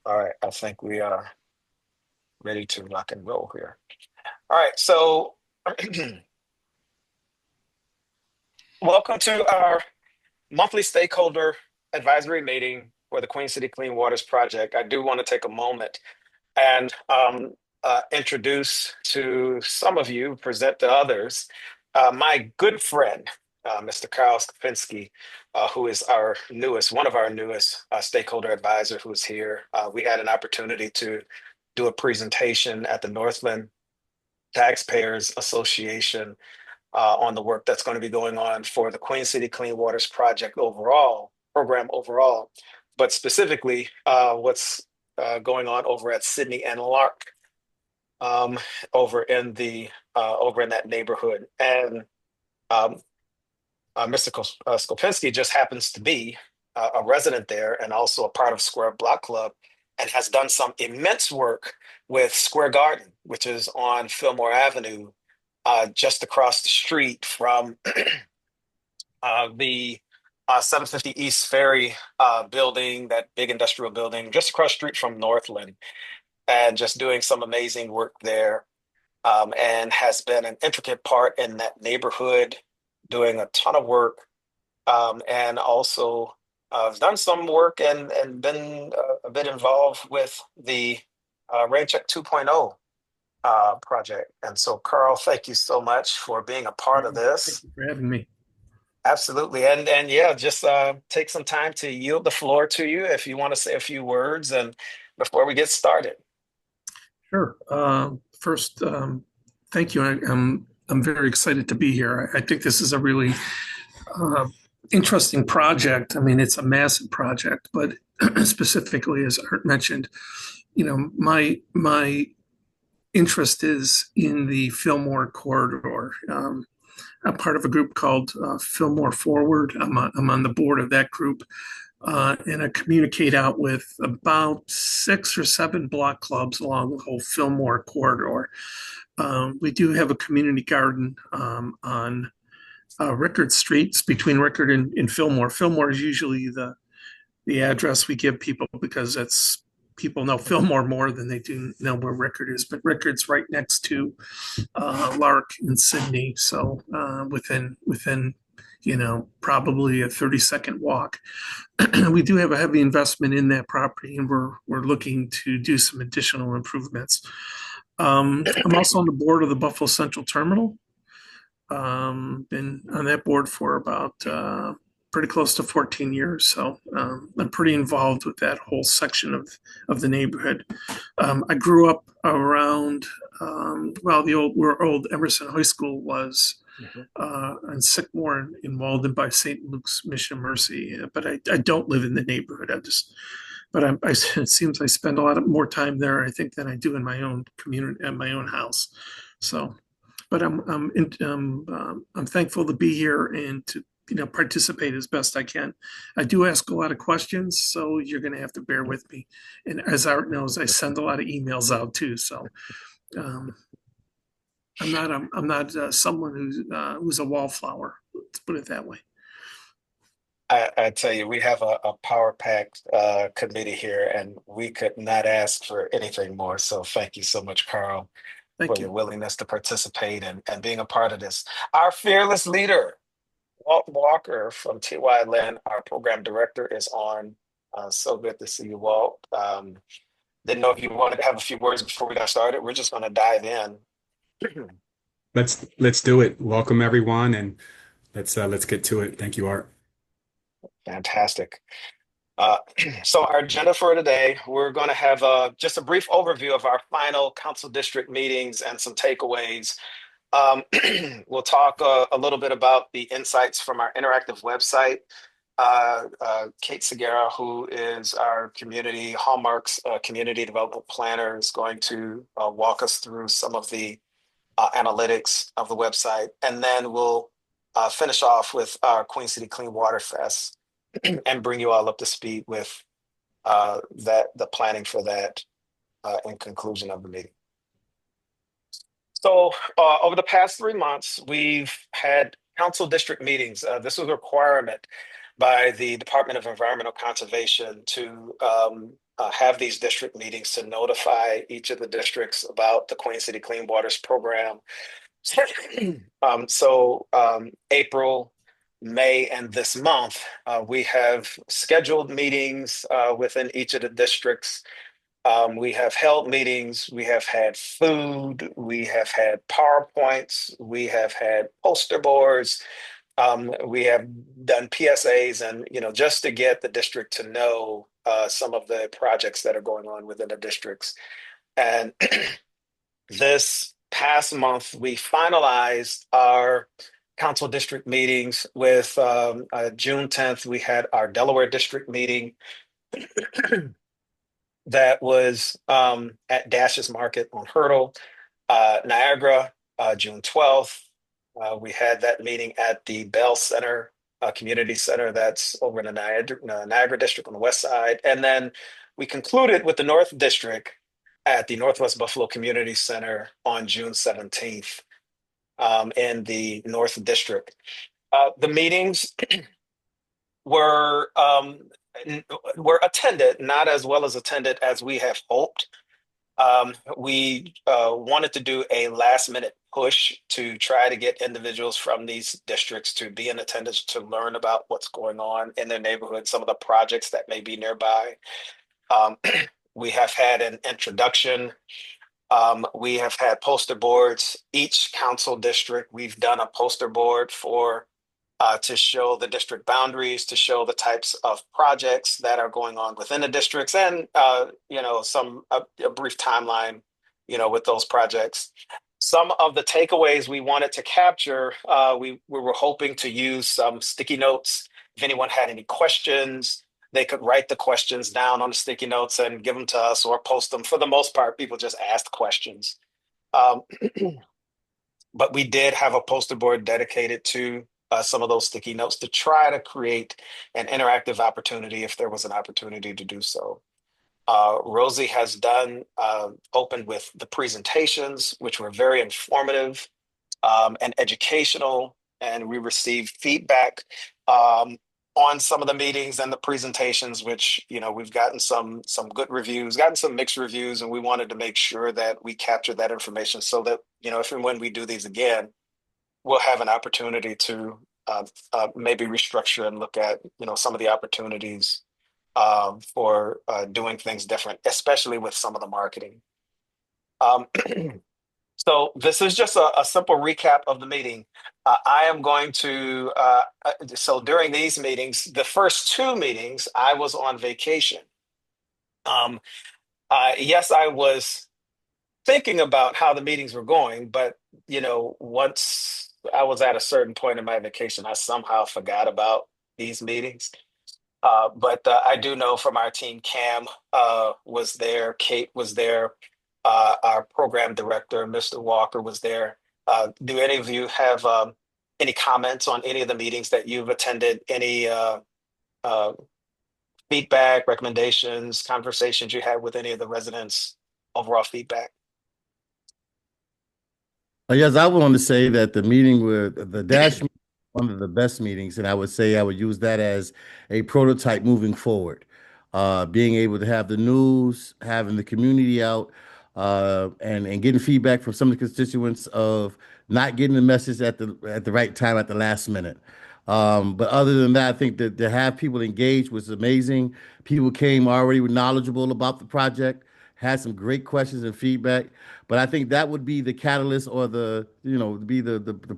All right, I think we are ready to rock and roll here. All right, so welcome to our monthly stakeholder advisory meeting for the Queen City Clean Waters Project. I do want to take a moment and introduce to some of you, present to others, my good friend, Mr. Carl Skopinski, who is one of our newest stakeholder advisor who's here. We had an opportunity to do a presentation at the Northland Taxpayers Association on the work that's going to be going on for the Queen City Clean Waters Project program overall, but specifically what's going on over at Sydney and Lark, um, over in that neighborhood. And um, Mr. Skopinski just happens to be a resident there and also a part of Square Block Club, and has done some immense work with Square Garden, which is on Fillmore Avenue, just across the street from the 750 East Ferry building, that big industrial building, just across the street from Northland, and just doing some amazing work there. And has been an intricate part in that neighborhood, doing a ton of work, and also done some work and been a bit involved with the Rain Check 2.0 project. And so, Carl, thank you so much for being a part of Thank this. you for having me. Absolutely. And yeah, just take some time to yield the floor to you if you want to say a few words and before we get started. Sure. First, thank you. I'm very excited to be here. I think this is a really uh, interesting project. I mean, it's a massive project, but specifically, as Art mentioned, my interest is in the Fillmore corridor. I'm part of a group called Fillmore Forward. I'm on the board of that group, and I communicate out with about 6 or 7 block clubs along the whole Fillmore corridor. We do have a community garden on Rickard Streets between Rickard and Fillmore. Fillmore is usually the address we give people because that's people know Fillmore more than they do know where Rickard is. But Rickard's right next to Lark and Sydney, so within probably a 30-second walk. We do have a heavy investment in that property, and we're looking to do some additional improvements. I'm also on the board of the Buffalo Central Terminal. Been on that board for about pretty close to 14 years, so I'm pretty involved with that whole section of the neighborhood. I grew up around well, the old Emerson High School was Mhm. on Sycamore in Walden by St. Luke's Mission of Mercy. But I don't live in the neighborhood. It seems I spend a lot more time there, I think, than I do in my own community, at my own house. So, but I'm thankful to be here and to participate as best I can. I do ask a lot of questions, so you're going to have to bear with me. And as Art knows, I send a lot of emails out too. So um, I'm not someone who's a wallflower. Let's put it that way. I tell you, we have a power-packed committee here, and we could not ask for anything more. So thank you so much, Carl, for Thank your you. willingness to participate and being a part of this. Our fearless leader, Walt Walker from TY Land, our program director, is on. So good to see you, Walt. Didn't know if you wanted to have a few words before we got started. We're just going to dive in. Let's do it. Welcome everyone, and let's get to it. Thank you, Art. Fantastic. Uh, so our agenda for today, we're going to have just a brief overview of our final council district meetings and some takeaways. Um, we'll talk a little bit about the insights from our interactive website. Kate Segura, who is our community hallmarks community development planner, is going to walk us through some of the analytics of the website, and then we'll finish off with our Queen City Clean Water Fest and bring you all up to speed with the planning for that in conclusion of the meeting. So over the past 3 months, we've had council district meetings. This was a requirement by the Department of Environmental Conservation to have these district meetings to notify each of the districts about the Queen City Clean Waters Program. April, May, and this month, we have scheduled meetings within each of the districts. We have held meetings, we have had food, we have had PowerPoints, we have had poster boards, we have done PSAs, and just to get the district to know some of the projects that are going on within the districts. And this past month, we finalized our council district meetings with June 10th, we had our Delaware district meeting that was at Dash's Market on Hurdle. Niagara, June 12th. We had that meeting at the Bell Center, Community Center that's over in the Niagara District on the west side. And then we concluded with the North District at the Northwest Buffalo Community Center on June 17th in the North District. The meetings were were attended, not as well as attended as we have hoped. We wanted to do a last minute push to try to get individuals from these districts to be in attendance to learn about what's going on in their neighborhood, some of the projects that may be nearby. Um, we have had an introduction. We have had poster boards. Each council district, we've done a poster board for to show the district boundaries, to show the types of projects that are going on within the districts, and a brief timeline, with those projects. Some of the takeaways we wanted to capture, we were hoping to use some sticky notes. If anyone had any questions, they could write the questions down on the sticky notes and give them to us or post them. For the most part, people just asked questions. Um, but we did have a poster board dedicated to some of those sticky notes to try to create an interactive opportunity if there was an opportunity to do so. Rosie has opened with the presentations, which were very informative and educational, and we received feedback on some of the meetings and the presentations, which we've gotten some good reviews, gotten some mixed reviews, and we wanted to make sure that we captured that information so that if and when we do these again, we'll have an opportunity to maybe restructure and look at some of the opportunities for doing things different, especially with some of the marketing. Um, so this is just a simple recap of the meeting. I am going to, so during these meetings, the first two meetings, I was on vacation. Um, yes, I was thinking about how the meetings were going, but once I was at a certain point in my vacation, I somehow forgot about these meetings. But I do know from our team, Cam was there, Kate was there, our program director, Mr. Walker, was there. Do any of you have any comments on any of the meetings that you've attended? Any uh, feedback, recommendations, conversations you had with any of the residents? Overall feedback? Yes, I want to say that the meeting with the Dash meeting was one of the best meetings, and I would say I would use that as a prototype moving forward. Being able to have the news, having the community out, and getting feedback from some of the constituents of not getting the message at the right time at the last minute. But other than that, I think that to have people engaged was amazing. People came already knowledgeable about the project, had some great questions and feedback. But I think that would be the catalyst or the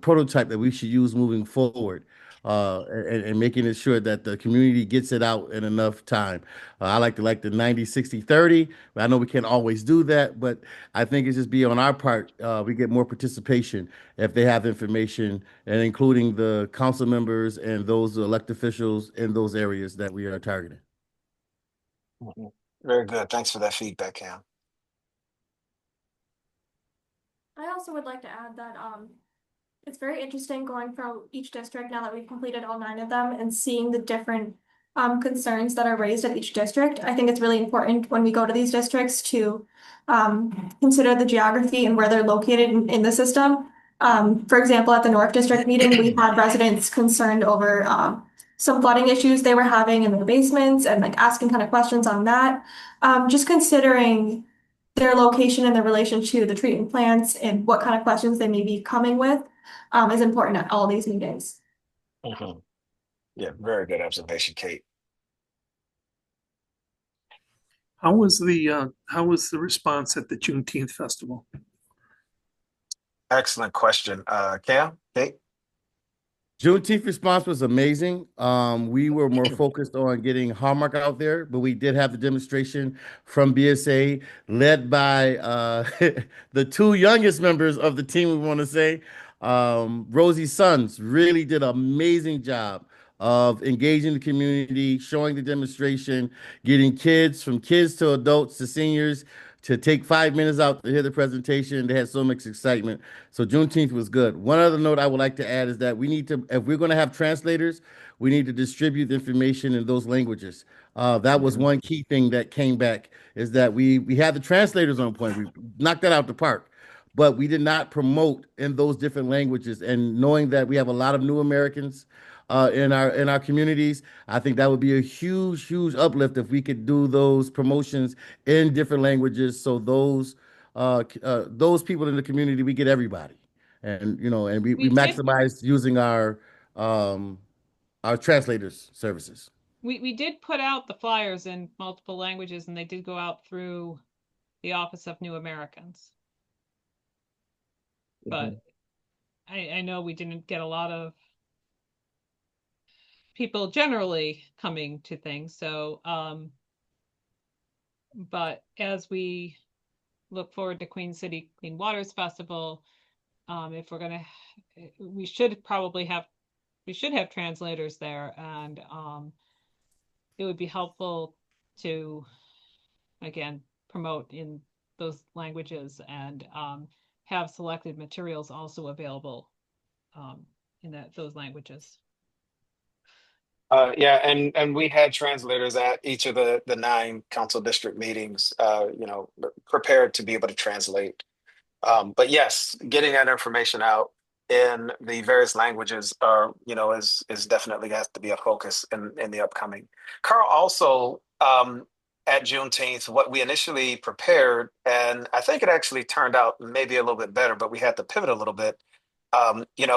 prototype that we should use moving forward, and making it sure that the community gets it out in enough time. I like the 90-60-30. I know we can't always do that, but I think it's just be on our part. We get more participation if they have information, and including the council members and those elected officials in those areas that we are targeting. Mhm. Very good. Thanks for that feedback, Cam. I also would like to add that it's very interesting going from each district now that we've completed all 9 of them and seeing the different concerns that are raised at each district. I think it's really important when we go to these districts to consider the geography and where they're located in the system. For example, at the North District meeting, we had residents concerned over some flooding issues they were having in their basements and like asking kind of questions on that. Just considering their location and their relation to the treatment plants and what kind of questions they may be coming with is important at all these meetings. Mhm. Yeah, very good observation, Kate. How was the response at the Juneteenth festival? Excellent question. Cam, Kate? Juneteenth response was amazing. We were more focused on getting Hallmark out there, but we did have the demonstration from BSA led by the two youngest members of the team, we want to say. Rosie's sons really did an amazing job of engaging the community, showing the demonstration, getting kids from kids to adults to seniors to take 5 minutes out to hear the presentation. They had so much excitement. So Juneteenth was good. One other note I would like to add is that we need to, if we're going to have translators, we need to distribute the information in those languages. That was Mhm. one key thing that came back is that we had the translators on point. We knocked that out the park, but we did not promote in those different languages. And knowing that we have a lot of new Americans in our communities, I think that would be a huge uplift if we could do those promotions in different languages. So those people in the community, we get everybody, and we We did maximize using um, our translators services. we did put out the flyers in multiple languages, and they did go out through the Office of New Americans. Mhm. But I know we didn't get a lot of people generally coming to things. So, but as we look forward to Queen City Clean Waters Festival, if we're gonna, we should probably have we should have translators there, and it would be helpful to again promote in those languages and have selected materials also available in those languages. Yeah, and we had translators at each of the nine council district meetings, prepared to be able to translate. But yes, getting that information out in the various languages is definitely has to be a focus in the upcoming. Carl, also at Juneteenth, what we initially prepared, and I think it actually turned out maybe a little bit better, but we had to pivot a little bit.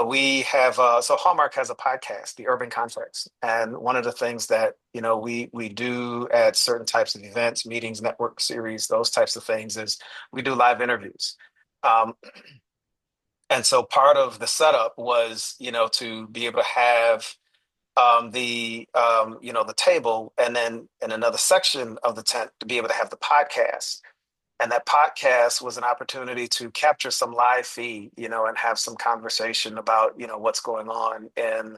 We have so Hallmark has a podcast, The Urban Context, and one of the things that we do at certain types of events, meetings, network series, those types of things is we do live interviews. Um, and so part of the setup was, to be able to have the table, and then in another section of the tent to be able to have the podcast. And that podcast was an opportunity to capture some live feed, and have some conversation about, what's going on in,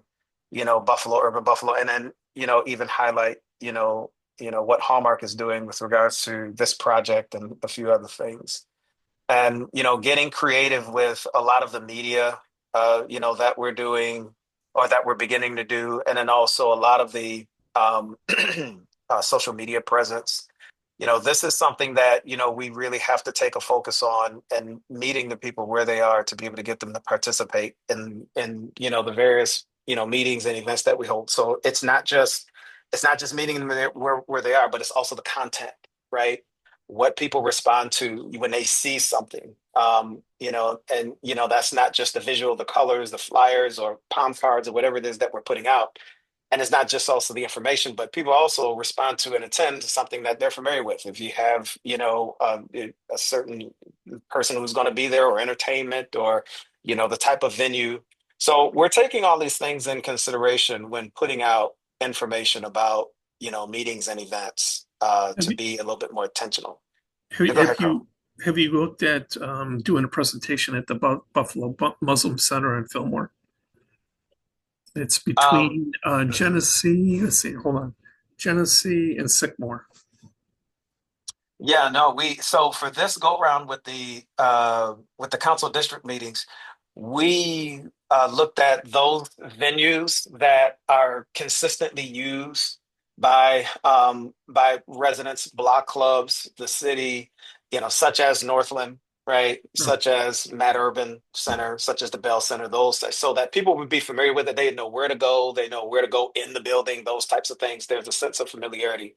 Buffalo, urban Buffalo, and then, even highlight, what Hallmark is doing with regards to this project and a few other things. And getting creative with a lot of the media that we're doing or that we're beginning to do, and then also a lot of the um, social media presence. This is something that we really have to take a focus on, and meeting the people where they are to be able to get them to participate in the various meetings and events that we hold. So it's not just meeting them where they are, but it's also the content, right? What people respond to when they see something, and that's not just the visual, the colors, the flyers or palm cards or whatever it is that we're putting out. And it's not just also the information, but people also respond to and attend to something that they're familiar with. If you have a certain person who's going to be there, or entertainment, or the type of venue. So we're taking all these things in consideration when putting out information about meetings and events, Have to you be a little bit more intentional. have Yeah, you go have ahead, Carl. you, have you looked at doing a presentation at the Buffalo Muslim Center in Fillmore? It's Um, between mhm. Genesee. Let's see, hold on, Genesee and Sycamore. Yeah, no, we so for this go round with the council district meetings, we looked at those venues that are consistently used by residents, block clubs, the city, such as Northland. right? Sure. Such as Matt Urban Center, such as the Bell Center, those, so that people would be familiar with it. They know where to go. They know where to go in the building, those types of things. There's a sense of familiarity.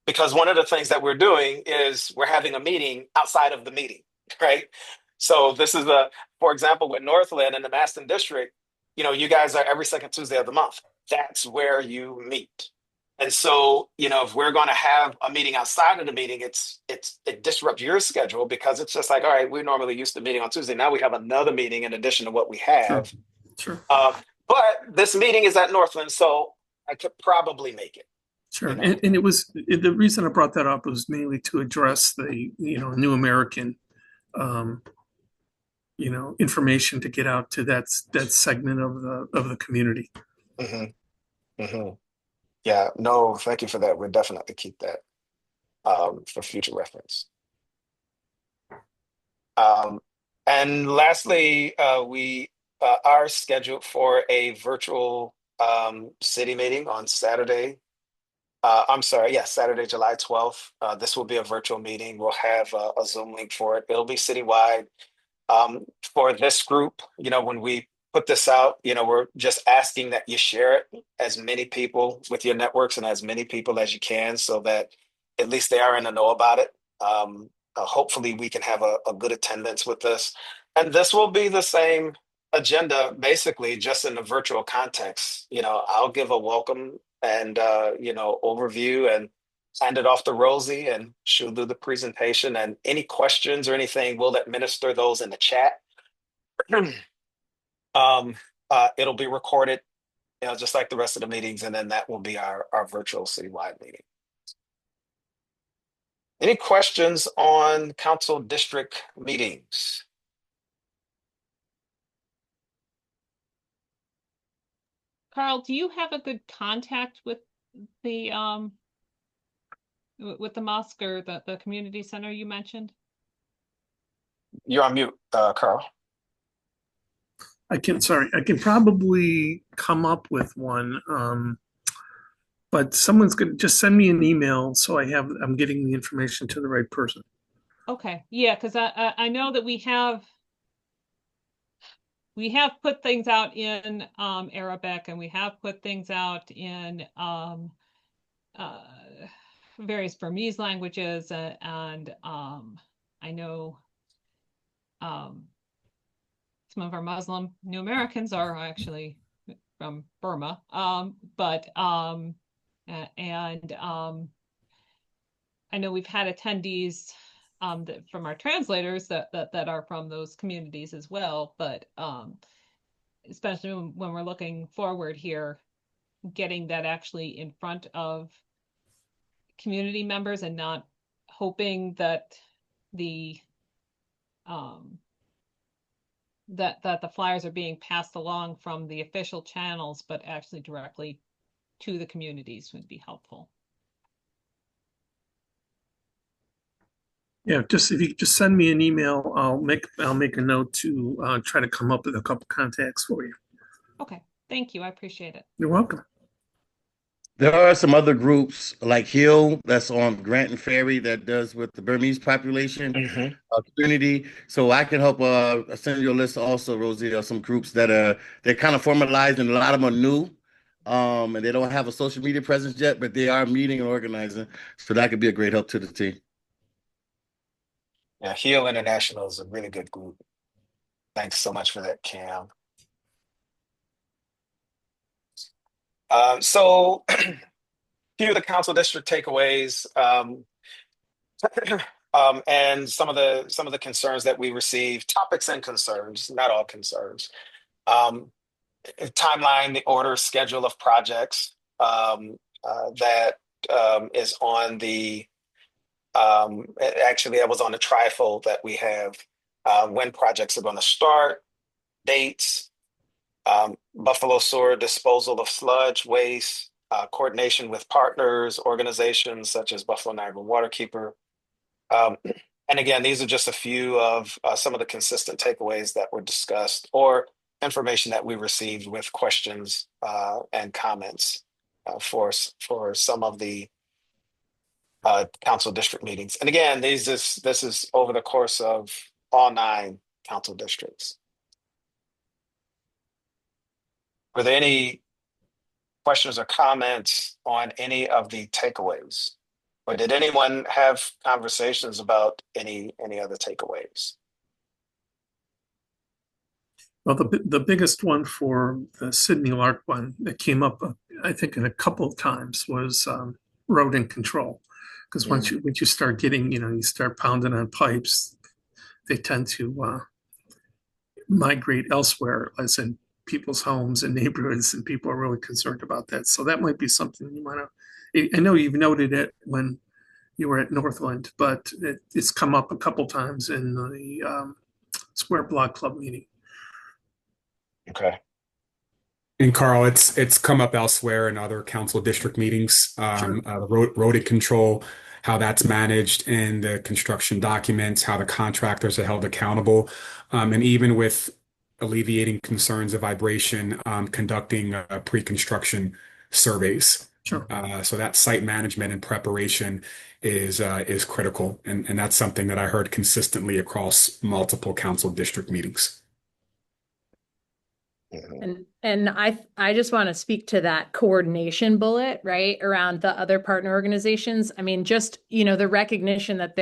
Because one of the things that we're doing is we're having a meeting outside of the meeting, right? So this is for example, with Northland and the Maston District, you guys are every second Tuesday of the month. That's where you meet. And so, if we're going to have a meeting outside of the meeting, it disrupts your schedule because it's just like, all right, we're normally used to meeting on Tuesday. Now we have another meeting in addition to what we Sure. have. Sure. But this meeting is at Northland, so I could probably make it. Sure. You know. And it was the reason I brought that up was mainly to address the, New American, um, information to get out to that segment of the community. Mm-hmm. Mm-hmm. Yeah, no, thank you for that. We'll definitely keep that for future reference. Um, and lastly, we are scheduled for a virtual city meeting on Saturday. I'm sorry, yeah, Saturday, July 12th. This will be a virtual meeting. We'll have a Zoom link for it. It'll be citywide. For this group, when we put this out, we're just asking that you share it as many people with your networks and as many people as you can so that at least they are in the know about it. Hopefully, we can have a good attendance with this. And this will be the same agenda, basically, just in a virtual context. I'll give a welcome and, overview and hand it off to Rosie and she'll do the presentation. And any questions or anything, we'll administer those in the chat. It'll be recorded, just like the rest of the meetings, and then that will be our virtual citywide meeting. Any questions on council district meetings? Carl, do you have a good contact with the mosque or the community center you mentioned? You're on mute, Carl. I can probably come up with one. But someone's going to just send me an email so I'm getting the information to the right person. Okay. Yeah, because I know that we have put things out in Arabic and we have put things out in various Burmese languages and I know some of our Muslim New Americans are actually from Burma, and I know we've had attendees from our translators that are from those communities as well, but especially when we're looking forward here, getting that actually in front of community members and not hoping that the that the flyers are being passed along from the official channels, but actually directly to the communities would be helpful. Yeah, if you just send me an email, I'll make a note to try to come up with a couple contacts for you. Okay, thank you. I appreciate it. You're welcome. There are some other groups like Hill that's on Grant and Ferry that does with the Burmese population community. So I can help send you a list also, Rosie, of some groups they're kind of formalized and a lot of them are new. And they don't have a social media presence yet, but they are meeting and organizing. So that could be a great help to the team. Yeah, Heal International is a really good group. Thanks so much for that, Cam. So few of the council district takeaways and some of the concerns that we received, topics and concerns, not all concerns. Timeline, the order, schedule of projects that is on the actually that was on the trifold that we have when projects are going to start, dates, Buffalo Sewer disposal of sludge waste, coordination with partners, organizations such as Buffalo Niagara Waterkeeper. And again, these are just a few of some of the consistent takeaways that were discussed or information that we received with questions and comments for some of the council district meetings. And again, this is over the course of all 9 council districts. Were there any questions or comments on any of the takeaways? Or did anyone have conversations about any other takeaways? Well, the biggest one for the Sydney Lark one that came up, I think, in a couple of times was rodent control. Because once you start getting, you start pounding on pipes, they tend to migrate elsewhere, as in people's homes and neighborhoods, and people are really concerned about that. So that might be something you want to. I know you've noted it when you were at Northland, but it's come up a couple times in the Square Block Club meeting. Okay. And Carl, it's come up elsewhere in other council district meetings. Sure. Rodent control, how that's managed in the construction documents, how the contractors are held accountable, and even with alleviating concerns of vibration, conducting pre-construction surveys. Sure. So that site management and preparation is critical, and that's something that I heard consistently across multiple council district meetings. And I just want to speak to that coordination bullet, right, around the other partner organizations. I mean, just, the recognition that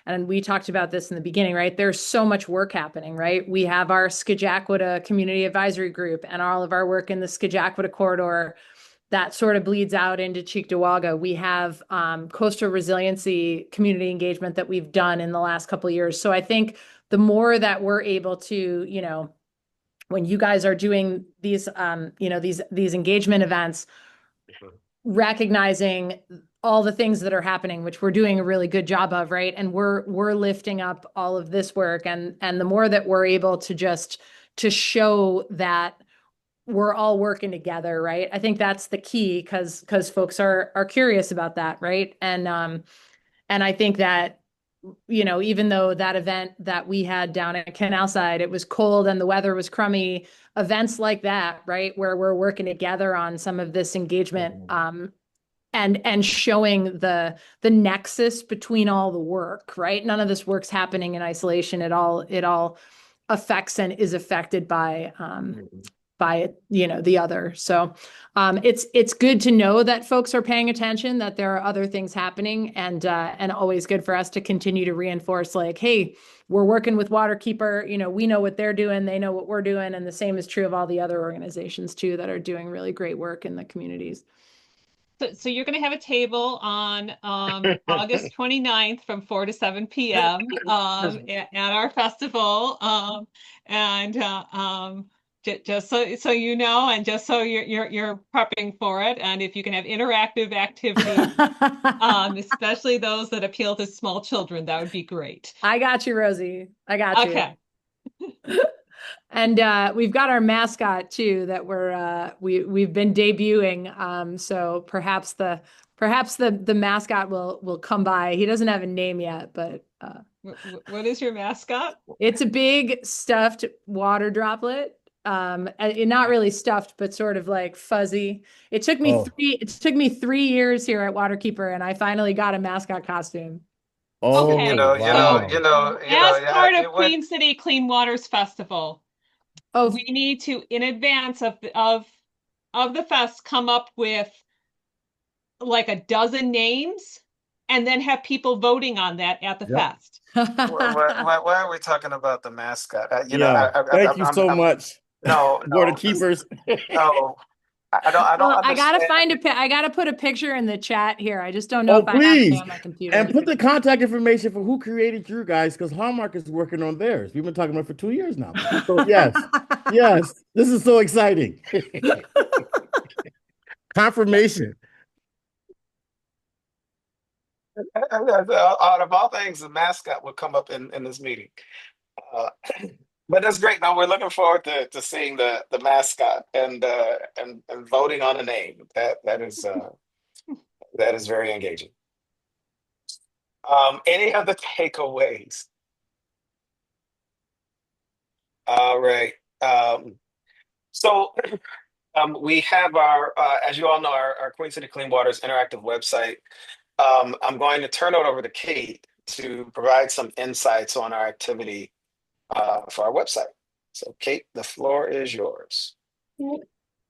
and we talked about this in the beginning, right? There's so much work happening, right? We have our Skajakwita Community Advisory Group and all of our work in the Skajakwita corridor that sort of bleeds out into Cheektowaga. We have coastal resiliency community engagement that we've done in the last couple of years. So I think the more that we're able to, when you guys are doing these, these engagement events, recognizing all the things that are happening, which we're doing a really good job of, right? And we're lifting up all of this work, and the more that we're able to show that we're all working together, right? I think that's the key, because folks are curious about that, right? And I think that, even though that event that we had down at Canal Side, it was cold and the weather was crummy, events like that, right, where we're working together on some of this engagement, and showing the nexus between all the work, right? None of this work's happening in isolation. It all affects and is affected by the other. So it's good to know that folks are paying attention, that there are other things happening, and always good for us to continue to reinforce, like, hey, we're working with Waterkeeper, we know what they're doing, they know what we're doing, and the same is true of all the other organizations too that are doing really great work in the communities. So you're going to have a table on August 29th from 4 to 7 p.m. At our festival, and just so you know, and just so you're prepping for it, and if you can have interactive activities, especially those that appeal to small children, that would be great. I got you, Rosie. I got you. Okay. And we've got our mascot too that we've been debuting. So perhaps the mascot will come by. He doesn't have a name yet, but what is your mascot? It's a big stuffed water droplet. Not really stuffed, but sort of like fuzzy. It took me 3 years here at Waterkeeper, and I finally got a mascot costume. Oh, Okay. wow. As part of Queen City Clean Waters Festival, Oh, we need to, in advance of the fest, come up with like a dozen names, and then have people voting on that at the fest. Why are we talking about the mascot? Thank you so much. No, Board of Keepers. No, I don't. Well, I gotta understand. I gotta put a picture in the chat here. I just don't know Oh, if I have it please. on my computer. And put the contact information for who created you guys, because Hallmark is working on theirs. We've been talking about it for 2 years now. So yes, this is so exciting. Confirmation. Out of all things, the mascot will come up in this meeting. But that's great. Now we're looking forward to seeing the mascot and voting on a name. That is very engaging. Any other takeaways? All right. So we have our, as you all know, our Queen City Clean Waters interactive website. I'm going to turn it over to Kate to provide some insights on our activity for our website. So Kate, the floor is yours.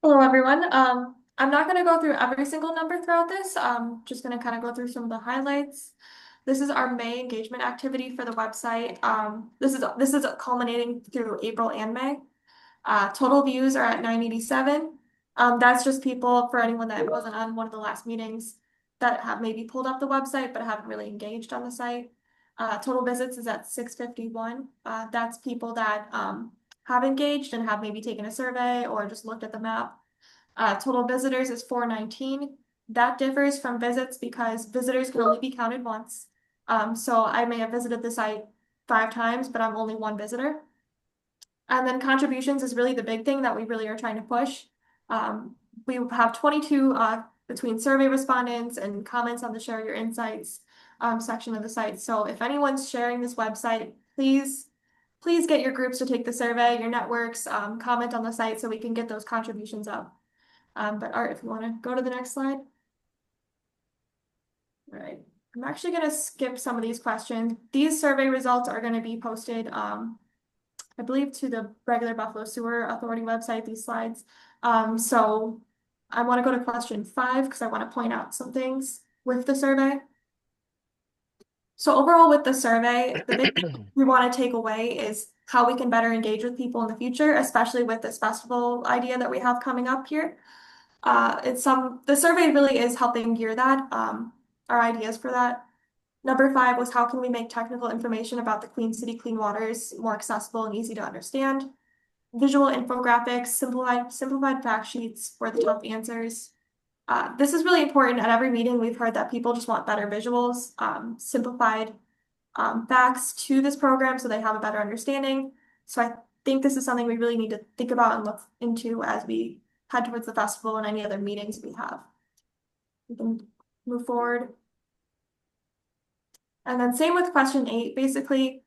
Hello, everyone. I'm not going to go through every single number throughout this. I'm just going to kind of go through some of the highlights. This is our May engagement activity for the website. This is culminating through April and May. Total views are at 987. That's just people, for anyone that wasn't on one of the last meetings, that have maybe pulled up the website but haven't really engaged on the site. Total visits is at 651. That's people that have engaged and have maybe taken a survey or just looked at the map. Total visitors is 419. That differs from visits because visitors can only be counted once. So I may have visited the site 5 times, but I'm only one visitor. And then contributions is really the big thing that we really are trying to push. We have 22 between survey respondents and comments on the Share Your Insights section of the site. So if anyone's sharing this website, please get your groups to take the survey, your networks, comment on the site so we can get those contributions up. But Art, if you want to go to the next slide. All right. I'm actually going to skip some of these questions. These survey results are going to be posted, I believe, to the regular Buffalo Sewer Authority website, these slides. So I want to go to question 5 because I want to point out some things with the survey. So overall with the survey, the big thing we want to take away is how we can better engage with people in the future, especially with this festival idea that we have coming up here. The survey really is helping gear that, our ideas for that. Number 5 was how can we make technical information about the Queen City Clean Waters more accessible and easy to understand? Visual infographics, simplified fact sheets for the top answers. This is really important. At every meeting, we've heard that people just want better visuals, simplified facts to this program so they have a better understanding. So I think this is something we really need to think about and look into as we head towards the festival and any other meetings we have. We can move forward. And then same with question 8, basically,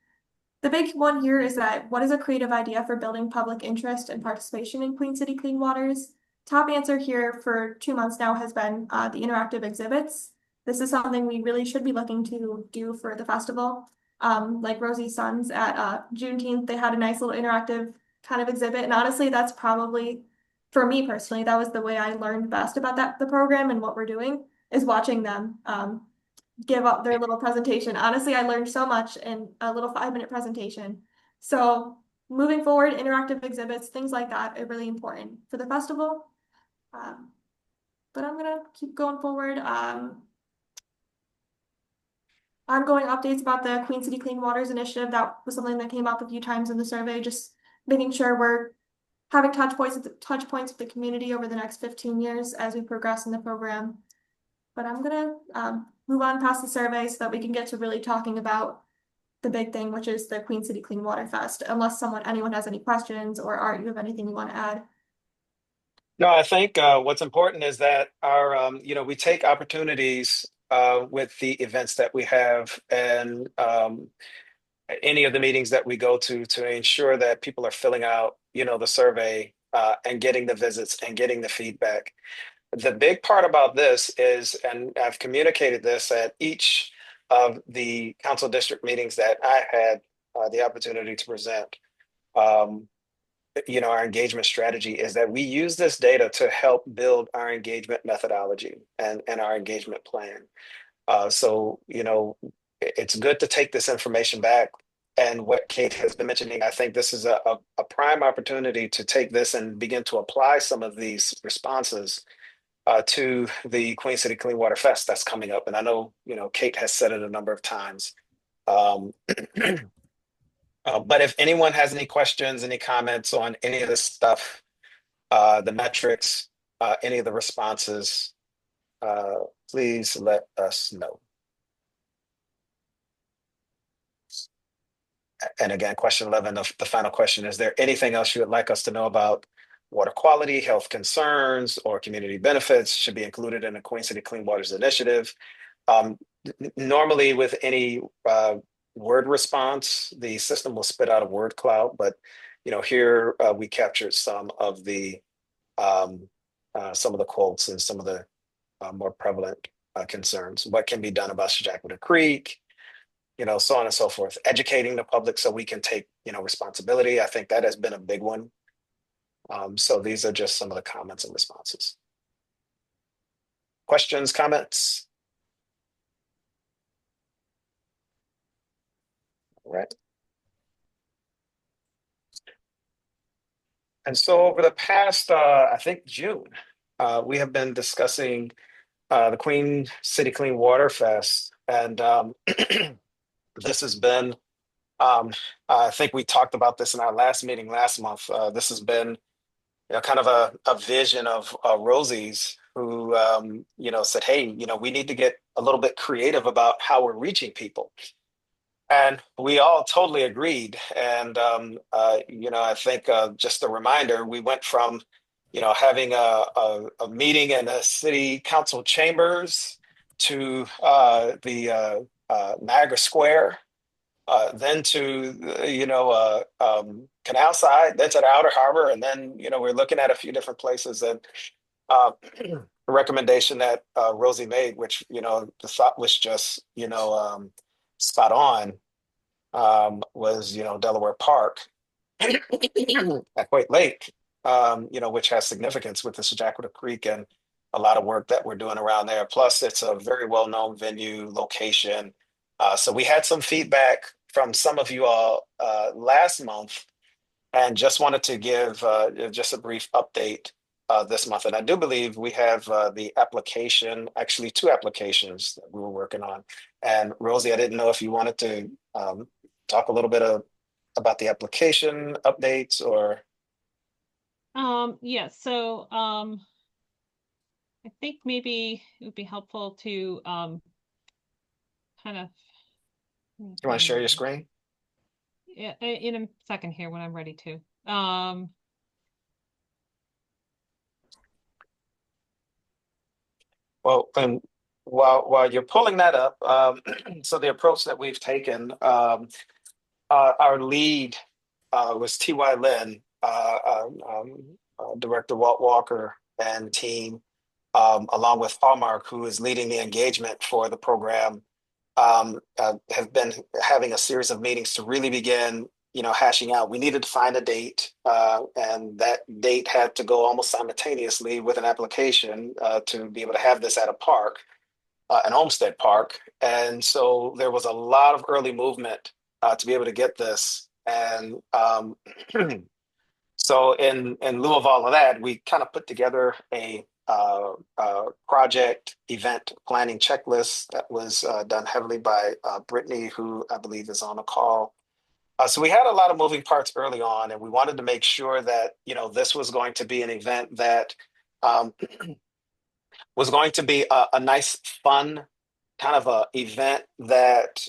the big one here is that what is a creative idea for building public interest and participation in Queen City Clean Waters? Top answer here for 2 months now has been the interactive exhibits. This is something we really should be looking to do for the festival. Like Rosie's Sons at Juneteenth, they had a nice little interactive kind of exhibit. And honestly, that's probably, for me personally, that was the way I learned best about the program and what we're doing, is watching them give up their little presentation. Honestly, I learned so much in a little 5-minute presentation. So moving forward, interactive exhibits, things like that are really important for the festival. But I'm gonna keep going forward. Ongoing updates about the Queen City Clean Waters Initiative. That was something that came up a few times in the survey, just making sure we're having touch points with the community over the next 15 years as we progress in the program. But I'm gonna move on past the survey so that we can get to really talking about the big thing, which is the Queen City Clean Water Fest, unless anyone has any questions, or Art, you have anything you want to add? No, I think what's important is that we take opportunities with the events that we have and any of the meetings that we go to ensure that people are filling out, the survey and getting the visits and getting the feedback. The big part about this is, and I've communicated this at each of the council district meetings that I had the opportunity to present. Our engagement strategy is that we use this data to help build our engagement methodology and our engagement plan. So it's good to take this information back. And what Kate has been mentioning, I think this is a prime opportunity to take this and begin to apply some of these responses to the Queen City Clean Water Fest that's coming up. And I know, Kate has said it a number of times. But if anyone has any questions, any comments on any of this stuff, the metrics, any of the responses, please let us know. And again, question 11, the final question, is there anything else you would like us to know about water quality, health concerns, or community benefits should be included in the Queen City Clean Waters Initiative? Normally with any word response, the system will spit out a word cloud, but here we captured some of the quotes and some of the more prevalent concerns. What can be done about Shajakwita Creek? so on and so forth. Educating the public so we can take, responsibility. I think that has been a big one. So these are just some of the comments and responses. Questions, comments? All right. And so over the past, I think June, we have been discussing the Queen City Clean Water Fest. And this has been, I think we talked about this in our last meeting last month. This has been kind of a vision of Rosie's who, said, hey, we need to get a little bit creative about how we're reaching people. And we all totally agreed. And, I think just a reminder, we went from, having a meeting in the city council chambers to Niagara Square, then to, Canal Side, then to the Outer Harbor. And then, we're looking at a few different places. And the recommendation that Rosie made, which, the thought was just, spot on, was, Delaware Park at White Lake, which has significance with the Sajaquita Creek and a lot of work that we're doing around there. Plus, it's a very well-known venue location. So we had some feedback from some of you all last month and just wanted to give just a brief update this month. And I do believe we have the application, actually two applications that we were working on. And Rosie, I didn't know if you wanted to talk a little bit about the application updates or. Yeah, so I think maybe it would be helpful to kind of. You want to share your screen? Yeah, in a second here when I'm ready to. Well, and while you're pulling that up, so the approach that we've taken, our lead was T.Y. Lin, Director Walt Walker and team, along with Hallmark, who is leading the engagement for the program, have been having a series of meetings to really begin, hashing out. We needed to find a date, and that date had to go almost simultaneously with an application to be able to have this at a park, an Olmsted Park. And so there was a lot of early movement to be able to get this. And so in lieu of all of that, we kind of put together a project event planning checklist that was done heavily by Brittany, who I believe is on the call. So we had a lot of moving parts early on, and we wanted to make sure that this was going to be an event that was going to be a nice, fun kind of a event that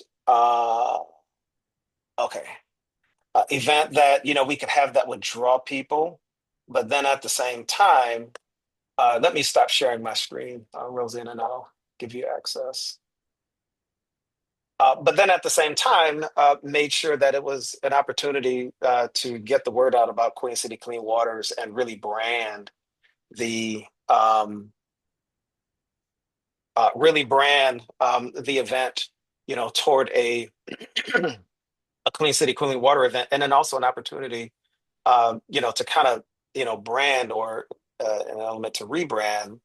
event that we could have that would draw people, but then at the same time, let me stop sharing my screen, Roseanne, and I'll give you access. But then at the same time, made sure that it was an opportunity to get the word out about Queen City Clean Waters and really brand the event, toward a Clean City Clean Water event, and then also an opportunity, to kind of, brand or an element to rebrand,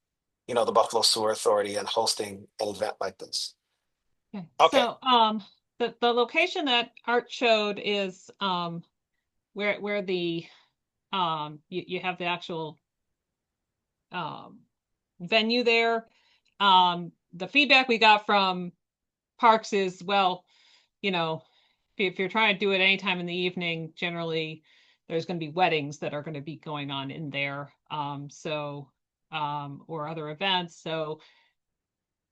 the Buffalo Sewer Authority and hosting an event like this. Okay. So the location that Art showed is where the you have the actual venue there. The feedback we got from Parks is, well, if you're trying to do it anytime in the evening, generally there's going to be weddings that are going to be going on in there, or other events. So,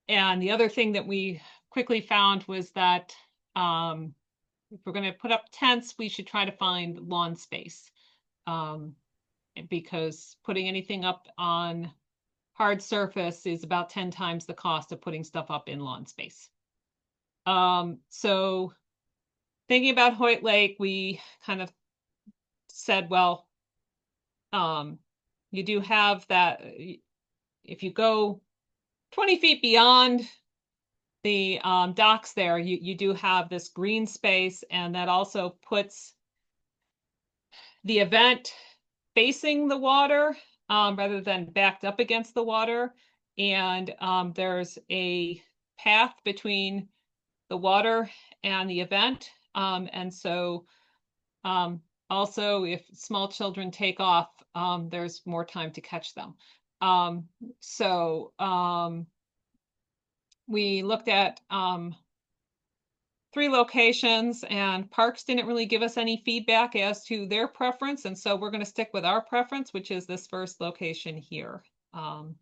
and the other thing that we quickly found was that if we're going to put up tents, we should try to find lawn space, because putting anything up on hard surface is about 10 times the cost of putting stuff up in lawn space. So thinking about Hoyt Lake, we kind of said, well, you do have that. If you go 20 feet beyond the docks there, you do have this green space, and that also puts the event facing the water rather than backed up against the water. And there's a path between the water and the event. And so also if small children take off, there's more time to catch them. We looked at 3 locations, and Parks didn't really give us any feedback as to their preference. And so we're going to stick with our preference, which is this first location here. From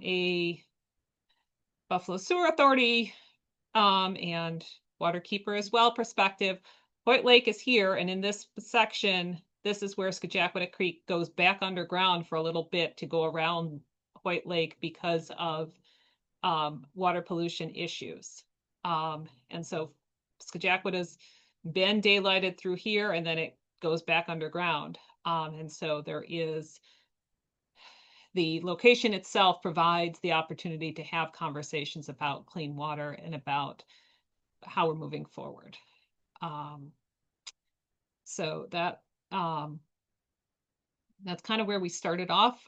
a Buffalo Sewer Authority and Waterkeeper as well perspective, Hoyt Lake is here. And in this section, this is where Skajackwada Creek goes back underground for a little bit to go around Hoyt Lake because of water pollution issues. And so Skajackwada's been daylighted through here, and then it goes back underground. And so there is the location itself provides the opportunity to have conversations about clean water and about how we're moving forward. So that that's kind of where we started off.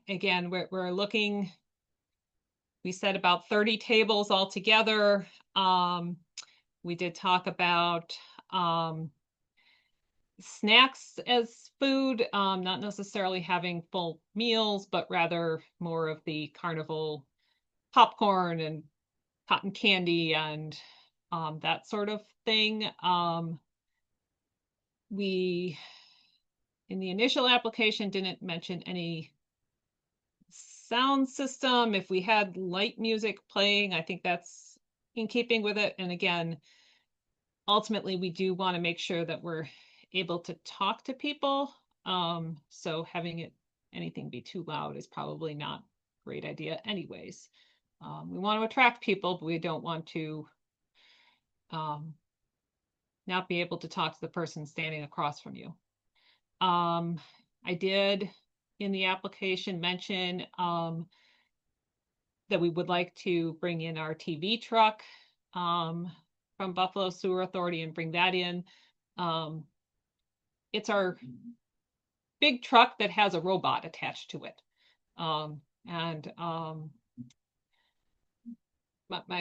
Again, we're looking, we said about 30 tables altogether. We did talk about snacks as food, not necessarily having full meals, but rather more of the carnival popcorn and cotton candy and that sort of thing. We, in the initial application, didn't mention any sound system. If we had light music playing, I think that's in keeping with it. And again, ultimately, we do want to make sure that we're able to talk to people. So having anything be too loud is probably not a great idea anyways. We want to attract people, but we don't want to not be able to talk to the person standing across from you. I did in the application mention that we would like to bring in our TV truck from Buffalo Sewer Authority and bring that in. It's our big truck that has a robot attached to it. My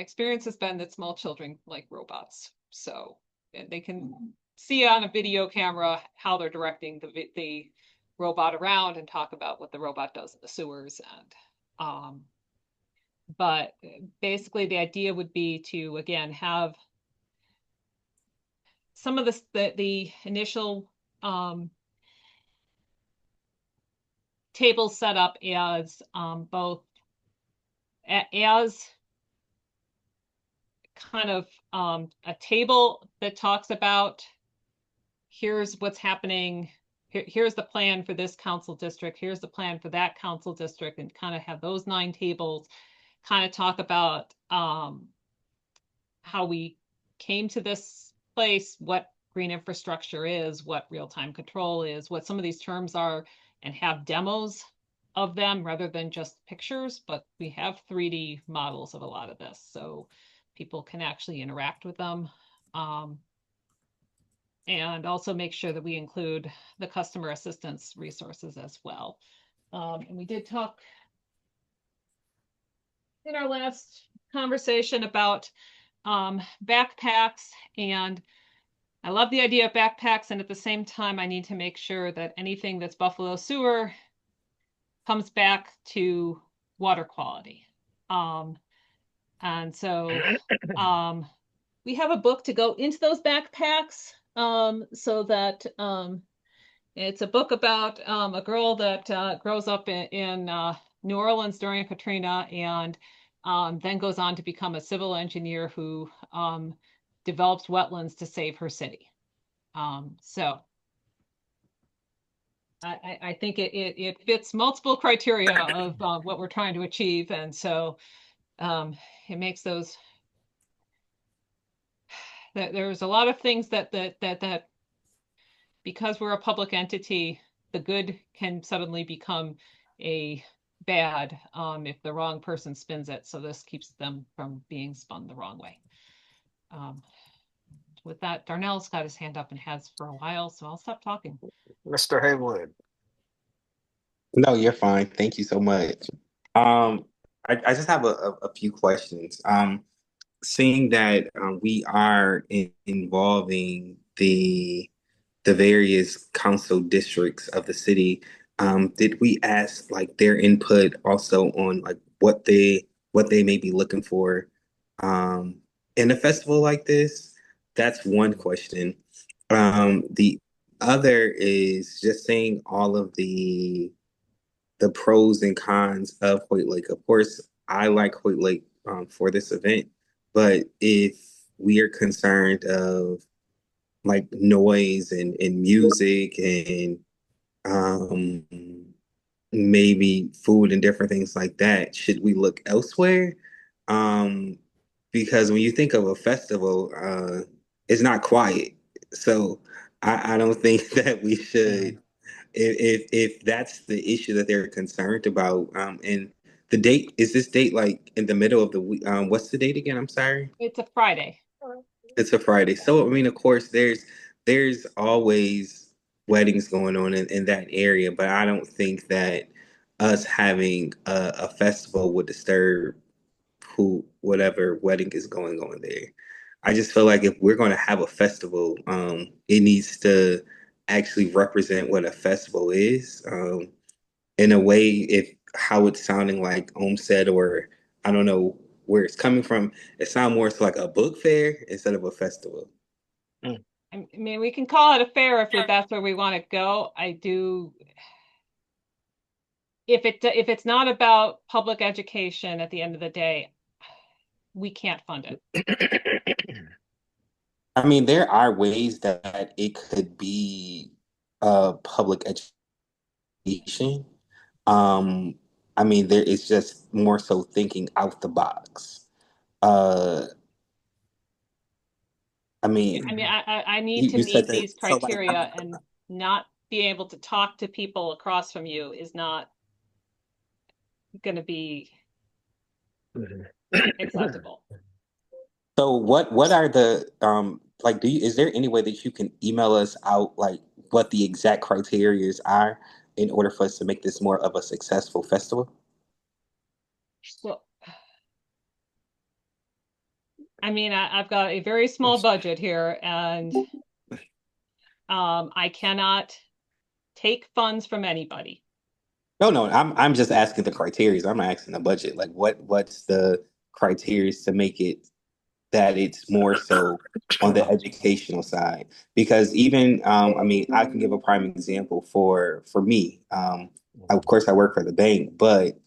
experience has been that small children like robots. So they can see on a video camera how they're directing the robot around and talk about what the robot does in the sewers. And but basically the idea would be to, again, have some of the initial tables set up as both as kind of a table that talks about here's what's happening, here's the plan for this council district, here's the plan for that council district, and kind of have those 9 tables kind of talk about how we came to this place, what green infrastructure is, what real-time control is, what some of these terms are, and have demos of them rather than just pictures. But we have 3D models of a lot of this, so people can actually interact with them. And also make sure that we include the customer assistance resources as well. And we did talk in our last conversation about backpacks, and I love the idea of backpacks, and at the same time I need to make sure that anything that's Buffalo Sewer comes back to water quality. And so we have a book to go into those backpacks, so that it's a book about a girl that grows up in New Orleans during Katrina, and then goes on to become a civil engineer who develops wetlands to save her city. So I think it fits multiple criteria of what we're trying to achieve, and so it makes those. There's a lot of things that because we're a public entity, the good can suddenly become a bad if the wrong person spins it. So this keeps them from being spun the wrong way. With that, Darnell's got his hand up and has for a while, so I'll stop talking. Mr. Haywood. No, you're fine. Thank you so much. I just have a few questions. Seeing that we are involving the various council districts of the city, did we ask like their input also on like what they may be looking for um, in a festival like this? That's one question. The other is just saying all of the pros and cons of Hoyt Lake. Of course, I like Hoyt Lake for this event, but if we are concerned of like noise and music and um, maybe food and different things like that, should we look elsewhere? Um, because when you think of a festival, it's not quiet. So I don't think that we should if that's the issue that they're concerned about, and the date is this date like in the middle of the week? What's the date again? I'm sorry. It's a Friday. It's a Friday. So I mean, of course, there's always weddings going on in that area, but I don't think that us having a festival would disturb who whatever wedding is going on there. I just feel like if we're going to have a festival, it needs to actually represent what a festival is. In a way, if how it's sounding like Homestead or I don't know where it's coming from, it sounds more like a book fair instead of a festival. I mean, we can call it a fair if that's where we want to go. I do. If it's not about public education at the end of the day, we can't fund it. I mean, there are ways that it could be public education. Um, I mean, there is just more so thinking out the box. Uh, I I mean, mean, I need to you said meet that these so like criteria, and not be able to talk to people across from you is not going to be acceptable. so what are the like do you is there any way that you can email us out like what the exact criterias are in order for us to make this more of a successful festival? Well, I mean, I've got a very small budget here, and I cannot take funds from anybody. No, no, I'm just asking the criterias. I'm not asking the budget. Like what's the criterias to make it that it's more so on the educational side because even I mean I can give a prime example for me of course I work for the bank but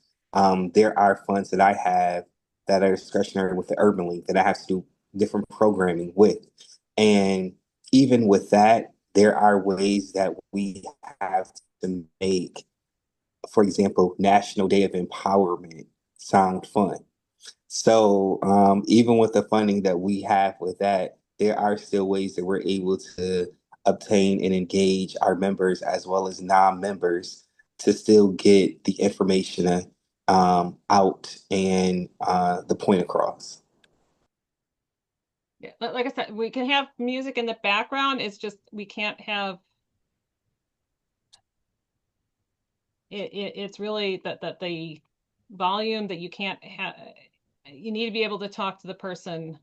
there are funds that I have that are discretionary with the urban league that I have to do different programming with and even with that there are ways that we have to make for example National Day of Empowerment sound fun so even with the funding that we have with that, there are still ways that we're able to obtain and engage our members as well as non-members to still get the information out and the point across. Yeah, like I said, we can have music in the background. It's just we can't have it's really that the volume that you can't have. You need to be able to talk to the person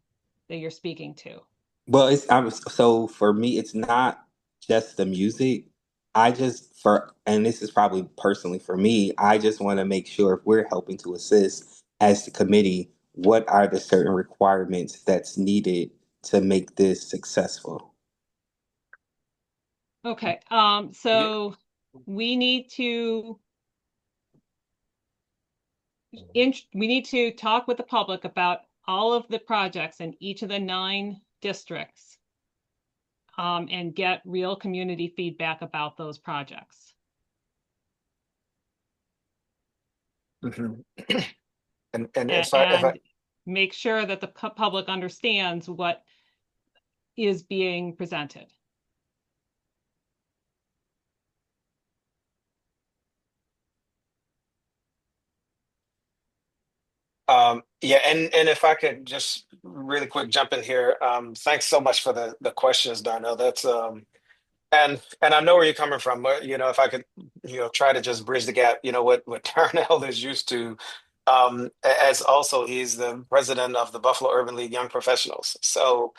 that you're speaking to. Well, so for me, it's not just the music. I just for and this is probably personally for me, I just want to make sure if we're helping to assist as the committee, what are the certain requirements that's needed to make this successful? Okay, so we need to we need to talk with the public about all of the projects in each of the 9 districts, and get real community feedback about those projects. And And make sure that the public understands what is being presented. Yeah, and if I could just really quick jump in here, thanks so much for the questions, Darnell. That's and I know where you're coming from. But, if I could, try to just bridge the gap, what Darnell is used to, as also he's the president of the Buffalo Urban League Young Professionals. So,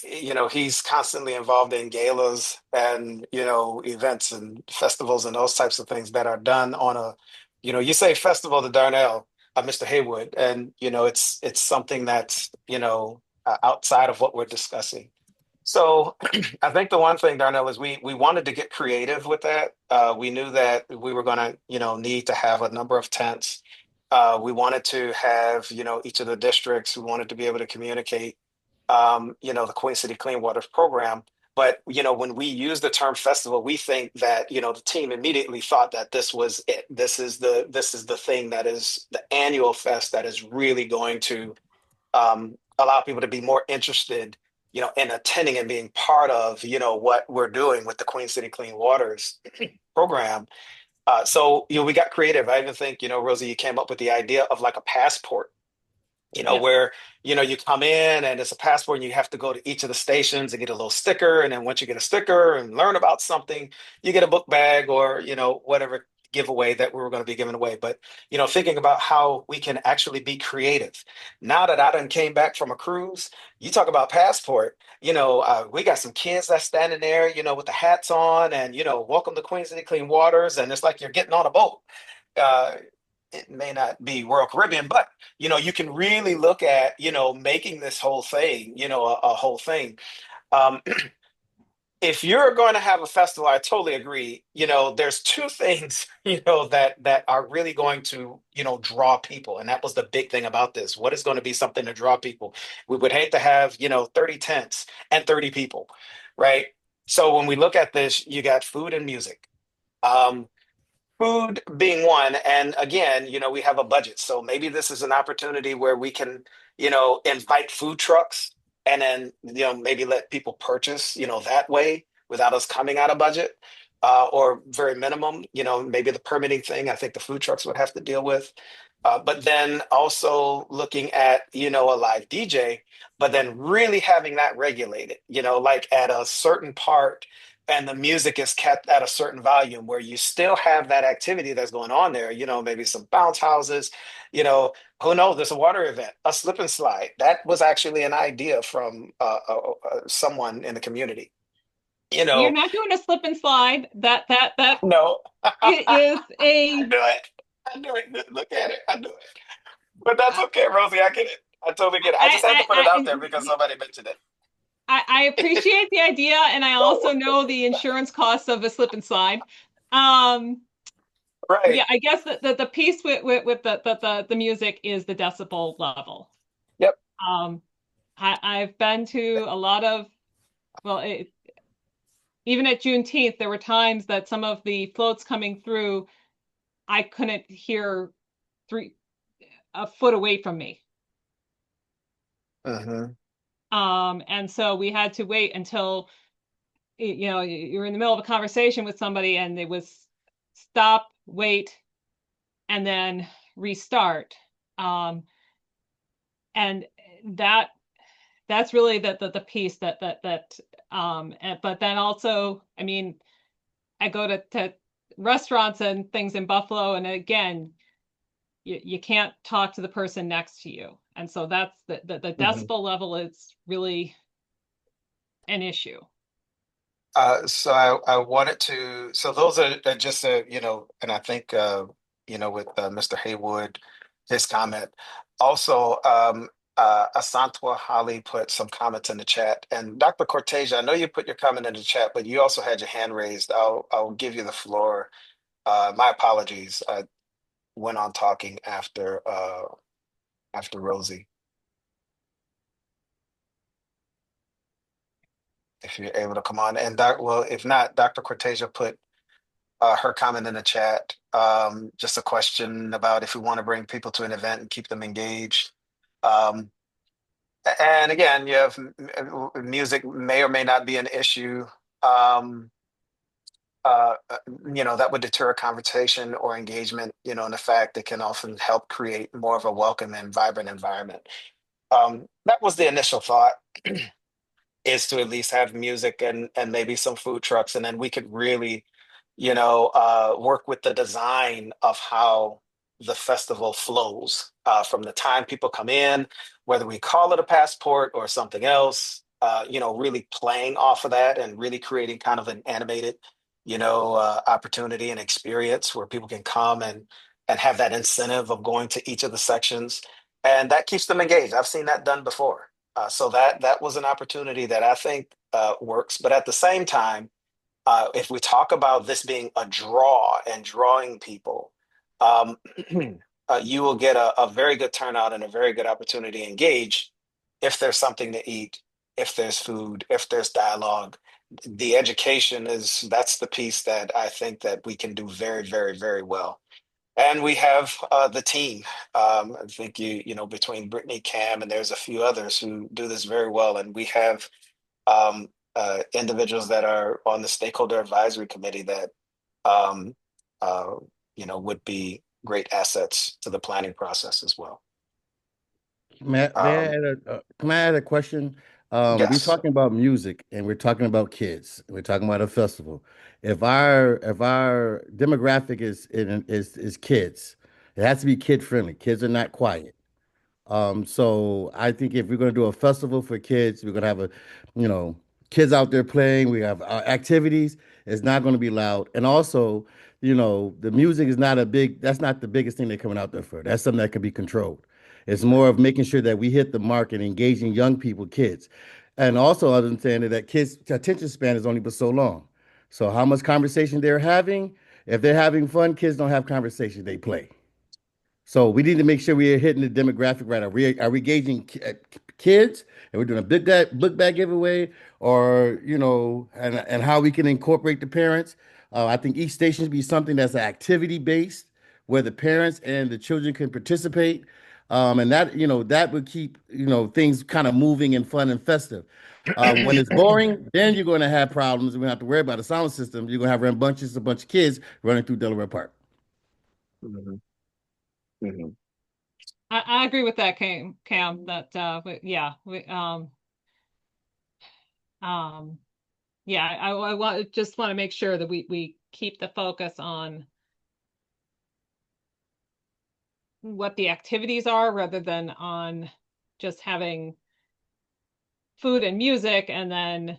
he's constantly involved in galas and, events and festivals and those types of things that are done on a, you say festival to Darnell, Mr. Haywood, and, it's something that's, outside of what we're discussing. So I think the one thing, Darnell, is we wanted to get creative with that. We knew that we were going to, need to have a number of tents. We wanted to have, each of the districts. We wanted to be able to communicate, the Queen City Clean Waters program. But, when we use the term festival, we think that, the team immediately thought that this was it. This is the thing that is the annual fest that is really going to allow people to be more interested, in attending and being part of, what we're doing with the Queen City Clean Waters program. So, we got creative. I even think, Rosie, you came up with the idea of like a passport, Yep. where, you come in and it's a passport and you have to go to each of the stations and get a little sticker. And then once you get a sticker and learn about something, you get a book bag or, whatever giveaway that we were going to be giving away. But, thinking about how we can actually be creative. Now that I done came back from a cruise, you talk about passport, we got some kids that's standing there, with the hats on and, welcome to Queen City Clean Waters. And it's like you're getting on a boat. Uh, it may not be Royal Caribbean, but you can really look at, making this whole thing, a whole thing. Um, if you're going to have a festival, I totally agree. There's two things, that are really going to, draw people. And that was the big thing about this. What is going to be something to draw people? We would hate to have, 30 tents and 30 people, right? So when we look at this, you got food and music. Um, Food being one, and again, we have a budget, so maybe this is an opportunity where we can, invite food trucks and then, maybe let people purchase, that way without us coming out of budget, or very minimum, maybe the permitting thing, I think the food trucks would have to deal with. But then also looking at, a live DJ, but then really having that regulated, like at a certain part and the music is kept at a certain volume where you still have that activity that's going on there, maybe some bounce houses, who knows, there's a water event, a slip and slide. That was actually an idea from someone in the community, you We are know, not doing a slip and slide. That no, it is I a knew it. I knew it. Look at it. I knew it. But that's okay, Rosie. I get it. I totally get it. I just had to put it out there because somebody mentioned it. I appreciate the idea, and I No, also know the insurance costs of a slip and slide. Um, right. yeah, I guess the piece with the music is the decibel level. Yep. Um, I've been to a lot of, well, even at Juneteenth, there were times that some of the floats coming through, I couldn't hear three a foot away from me. Hmm. And so we had to wait until, you're in the middle of a conversation with somebody and it was stop, wait, and then restart. Um, and that that's really the piece but then also, I mean, I go to restaurants and things in Buffalo, and again, you can't talk to the person next to you. And so that's the Hmm. decibel level is really an issue. So I wanted to, so those are just and I think with Mr. Haywood, his comment. Also, Asantwa Holly put some comments in the chat, and Dr. Cortesia, I know you put your comment in the chat, but you also had your hand raised. I'll give you the floor. My apologies. I went on talking after Rosie. If you're able to come on, and well, if not, Dr. Cortesia put her comment in the chat. Just a question about if we want to bring people to an event and keep them engaged. Um, and again, music may or may not be an issue. Um, that would deter a conversation or engagement, in the fact it can often help create more of a welcome and vibrant environment. That was the initial thought, is to at least have music and maybe some food trucks, and then we could really, work with the design of how the festival flows from the time people come in, whether we call it a passport or something else. Really playing off of that and really creating kind of an animated, opportunity and experience where people can come and have that incentive of going to each of the sections, and that keeps them engaged. I've seen that done before. So that was an opportunity that I think works. But at the same time, if we talk about this being a draw and drawing people, um, you will get a very good turnout and a very good opportunity to engage if there's something to eat, if there's food, if there's dialogue. The education that's the piece that I think that we can do very, very, very well. And we have the team. I think between Brittany, Cam, and there's a few others who do this very well. And we have individuals that are on the Stakeholder Advisory Committee that um, would be great assets to the planning process as well. May I Um, add can I add a question? We're yes. talking about music and we're talking about kids. We're talking about a festival. If our demographic is kids, it has to be kid friendly. Kids are not quiet. So I think if we're going to do a festival for kids, we're going to have you know, kids out there playing. We have activities. It's not going to be loud, and also, the music is not a big. That's not the biggest thing they're coming out there for. That's something that can be controlled. It's more of making sure that we hit the mark and engaging young people, kids, and also understanding that kids' attention span is only but so long. So how much conversation they're having? If they're having fun, kids don't have conversation. They play. So we need to make sure we are hitting the demographic right. Are we gauging kids and we're doing a book bag giveaway, or and how we can incorporate the parents? I think each station should be something that's activity based, where the parents and the children can participate, and that would keep things kind of moving and fun and festive. When it's boring, then you're going to have problems. We don't have to worry about a sound system. You're going to have a bunch of kids running through Delaware Park. Mhm, mhm. I agree with that, Cam, that yeah, um yeah, just want to make sure that we keep the focus on what the activities are rather than on just having food and music, and then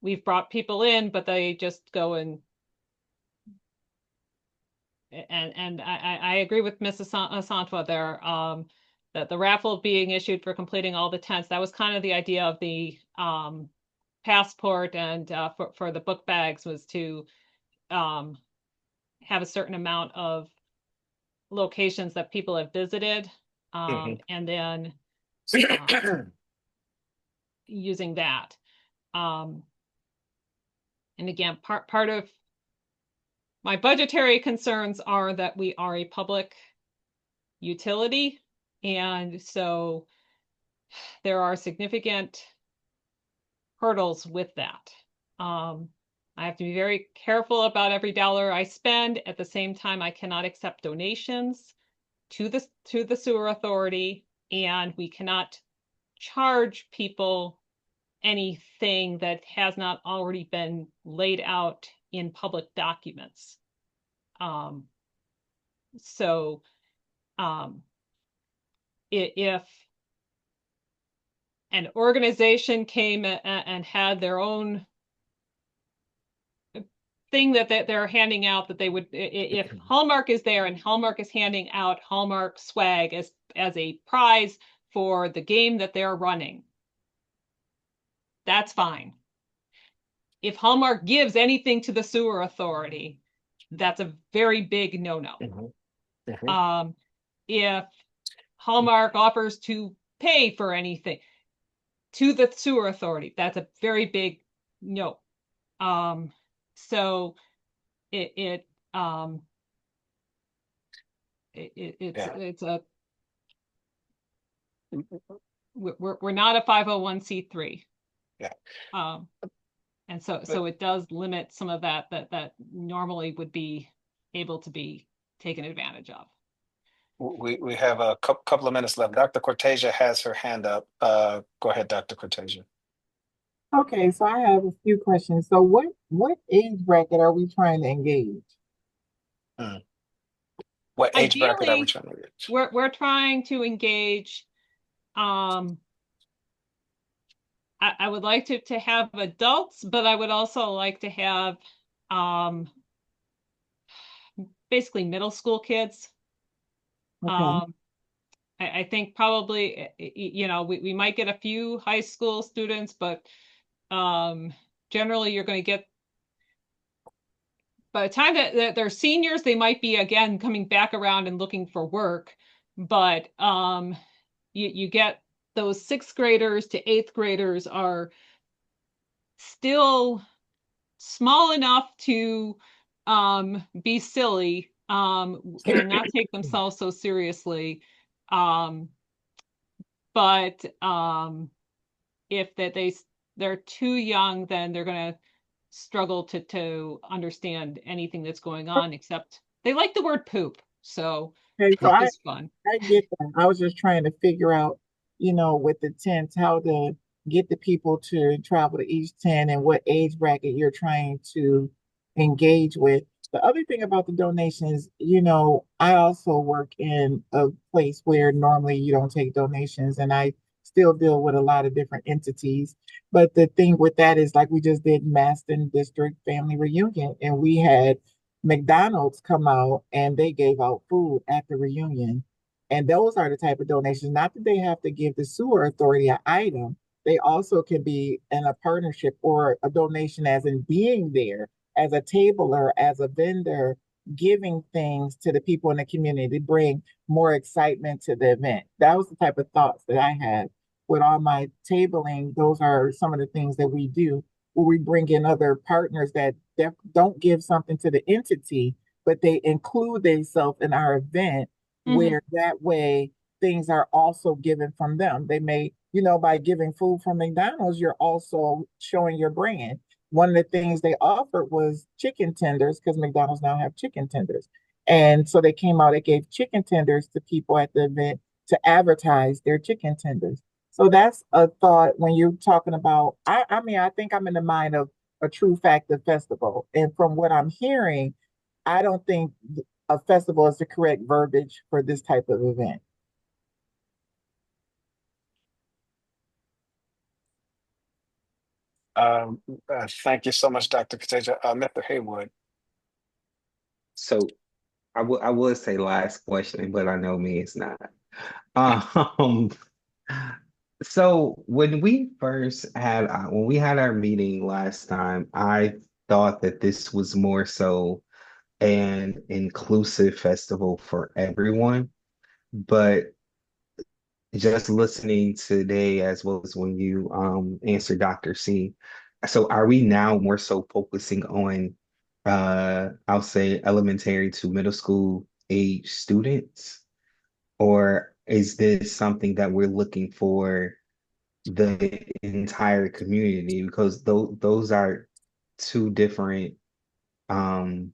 we've brought people in, but they just go and I agree with Mrs. Asantwa there, that the raffle being issued for completing all the tents, that was kind of the idea of the passport, and for the book bags was to um, have a certain amount of locations that people have visited, Mhm. and then uh, using that. Um, and again, part of my budgetary concerns are that we are a public utility, and so there are significant hurdles with that. I have to be very careful about every dollar I spend. At the same time, I cannot accept donations to the sewer authority, and we cannot charge people anything that has not already been laid out in public documents. Um, so um, if an organization came and had their own thing that they're handing out, that they would, if Hallmark is there and Hallmark is handing out Hallmark swag as a prize for the game that they're running, that's fine. If Hallmark gives anything to the sewer authority, that's a very big no-no. Mhm, mhm. If Hallmark offers to pay for anything to the sewer authority, that's a very big no. So it it um Yeah. it's a we're not a 501c3. Yeah. Um, And so it does limit some of that normally would be able to be taken advantage of. We have a couple of minutes left. Dr. Cortasia has her hand up. Go ahead, Dr. Cortasia. Okay, so I have a few questions. So what age bracket are we trying to engage? Hmm. What age bracket are we Ideally, trying to reach? we're trying to engage. I would like to have adults, but I would also like to have basically middle school kids. Okay. I think probably, we might get a few high school students, but generally you're going to get, by the time that they're seniors, they might be again coming back around and looking for work. But you get those sixth graders to eighth graders are still small enough to be silly and not take themselves so seriously. Um, but if they're too young, then they're going to struggle to understand anything that's going on, except they like the word poop. So Okay, so poop I is fun. I get that. I was just trying to figure out, with the tents, how to get the people to travel to each tent and what age bracket you're trying to engage with. The other thing about the donations, I also work in a place where normally you don't take donations, and I still deal with a lot of different entities. But the thing with that is, like, we just did Maston District Family Reunion, and we had McDonald's come out and they gave out food at the reunion. And those are the type of donations, not that they have to give the sewer authority an item. They also can be in a partnership or a donation as in being there as a tabler, as a vendor, giving things to the people in the community to bring more excitement to the event. That was the type of thoughts that I had with all my tabling. Those are some of the things that we do where we bring in other partners that don't give something to the entity, but they include themselves in our event, Mhm. where that way things are also given from them. They may, by giving food from McDonald's, you're also showing your brand. One of the things they offered was chicken tenders because McDonald's now have chicken tenders. And so they came out, they gave chicken tenders to people at the event to advertise their chicken tenders. So that's a thought when you're talking about, I mean, I think I'm in the mind of a true factor festival. And from what I'm hearing, I don't think a festival is the correct verbiage for this type of event. Thank you so much, Dr. Cortasia. Mr. Haywood. So I would say last question, but I know me it's not. Um, so when we had our meeting last time, I thought that this was more so an inclusive festival for everyone. But just listening today, as well as when you answered Dr. C, so are we now more so focusing on I'll say elementary to middle school age students? Or is this something that we're looking for the entire community? Because those are two different um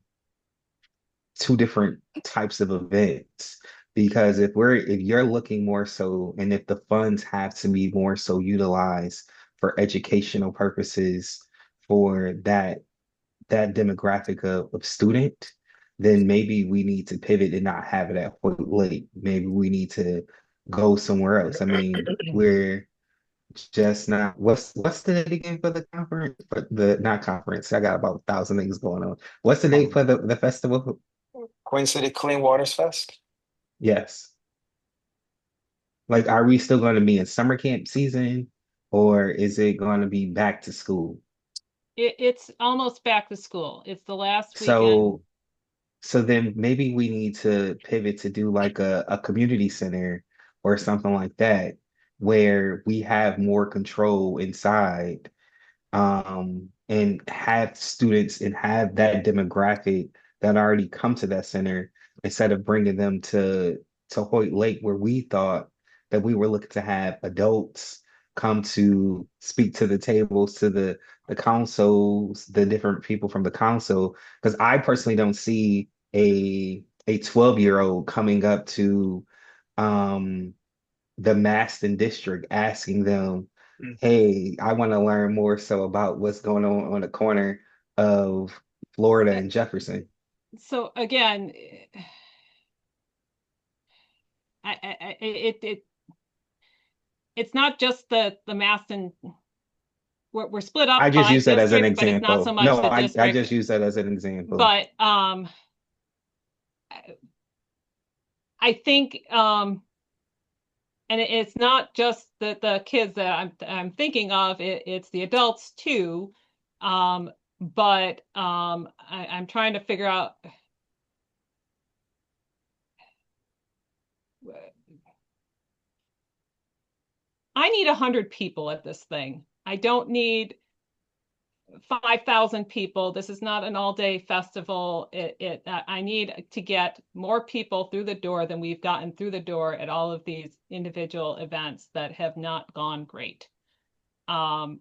two different types of events. Because if you're looking more so, and if the funds have to be more so utilized for educational purposes for that demographic of student, then maybe we need to pivot and not have it at Hoyt Lake. Maybe we need to go somewhere else. I mean, we're just not. What's the date again for the conference? For the not conference. I got about 1,000 things going on. What's the date for the festival? Queen City Clean Waters Fest. Yes. Like, are we still going to be in summer camp season, or is it going to be back to school? It's almost back to school. It's the last weekend. So So then maybe we need to pivot to do like a community center or something like that, where we have more control inside, and have students and have that demographic that already come to that center instead of bringing them to Hoyt Lake, where we thought that we were looking to have adults come to speak to the tables, to the councils, the different people from the council. Because I personally don't see a 12-year-old coming up to the Maston district asking them, hey, I want to learn more so about what's going on the corner of Florida and Jefferson. So again, it's not just the Maston. We're split I up just by use that as an district, but it's not so example. much No, the I district. just use that as an example. But I think and it's not just the kids that I'm thinking of. It's the adults too. But I'm trying to figure out. I need 100 people at this thing. I don't need 5,000 people. This is not an all-day festival. I need to get more people through the door than we've gotten through the door at all of these individual events that have not gone great. And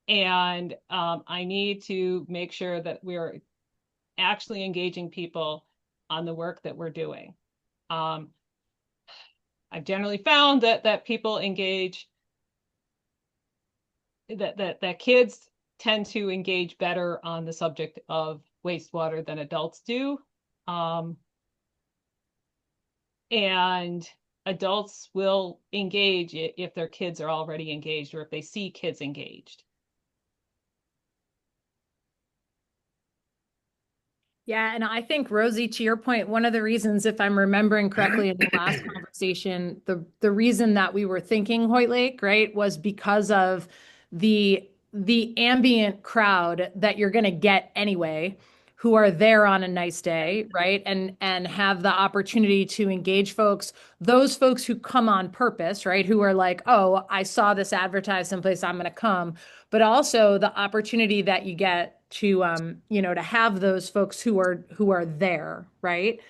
I need to make sure that we're actually engaging people on the work that we're doing. I've generally found that people engage, that kids tend to engage better on the subject of wastewater than adults do. And adults will engage if their kids are already engaged or if they see kids engaged. Yeah, and I think, Rosie, to your point, one of the reasons, if I'm remembering correctly in the last conversation, the reason that we were thinking Hoyt Lake, right, was because of the ambient crowd that you're going to get anyway, who are there on a nice day, right, and have the opportunity to engage folks, those folks who come on purpose, right, who are like, oh, I saw this advertised someplace, I'm going to come, but also the opportunity that you get to to have those folks who are there, right?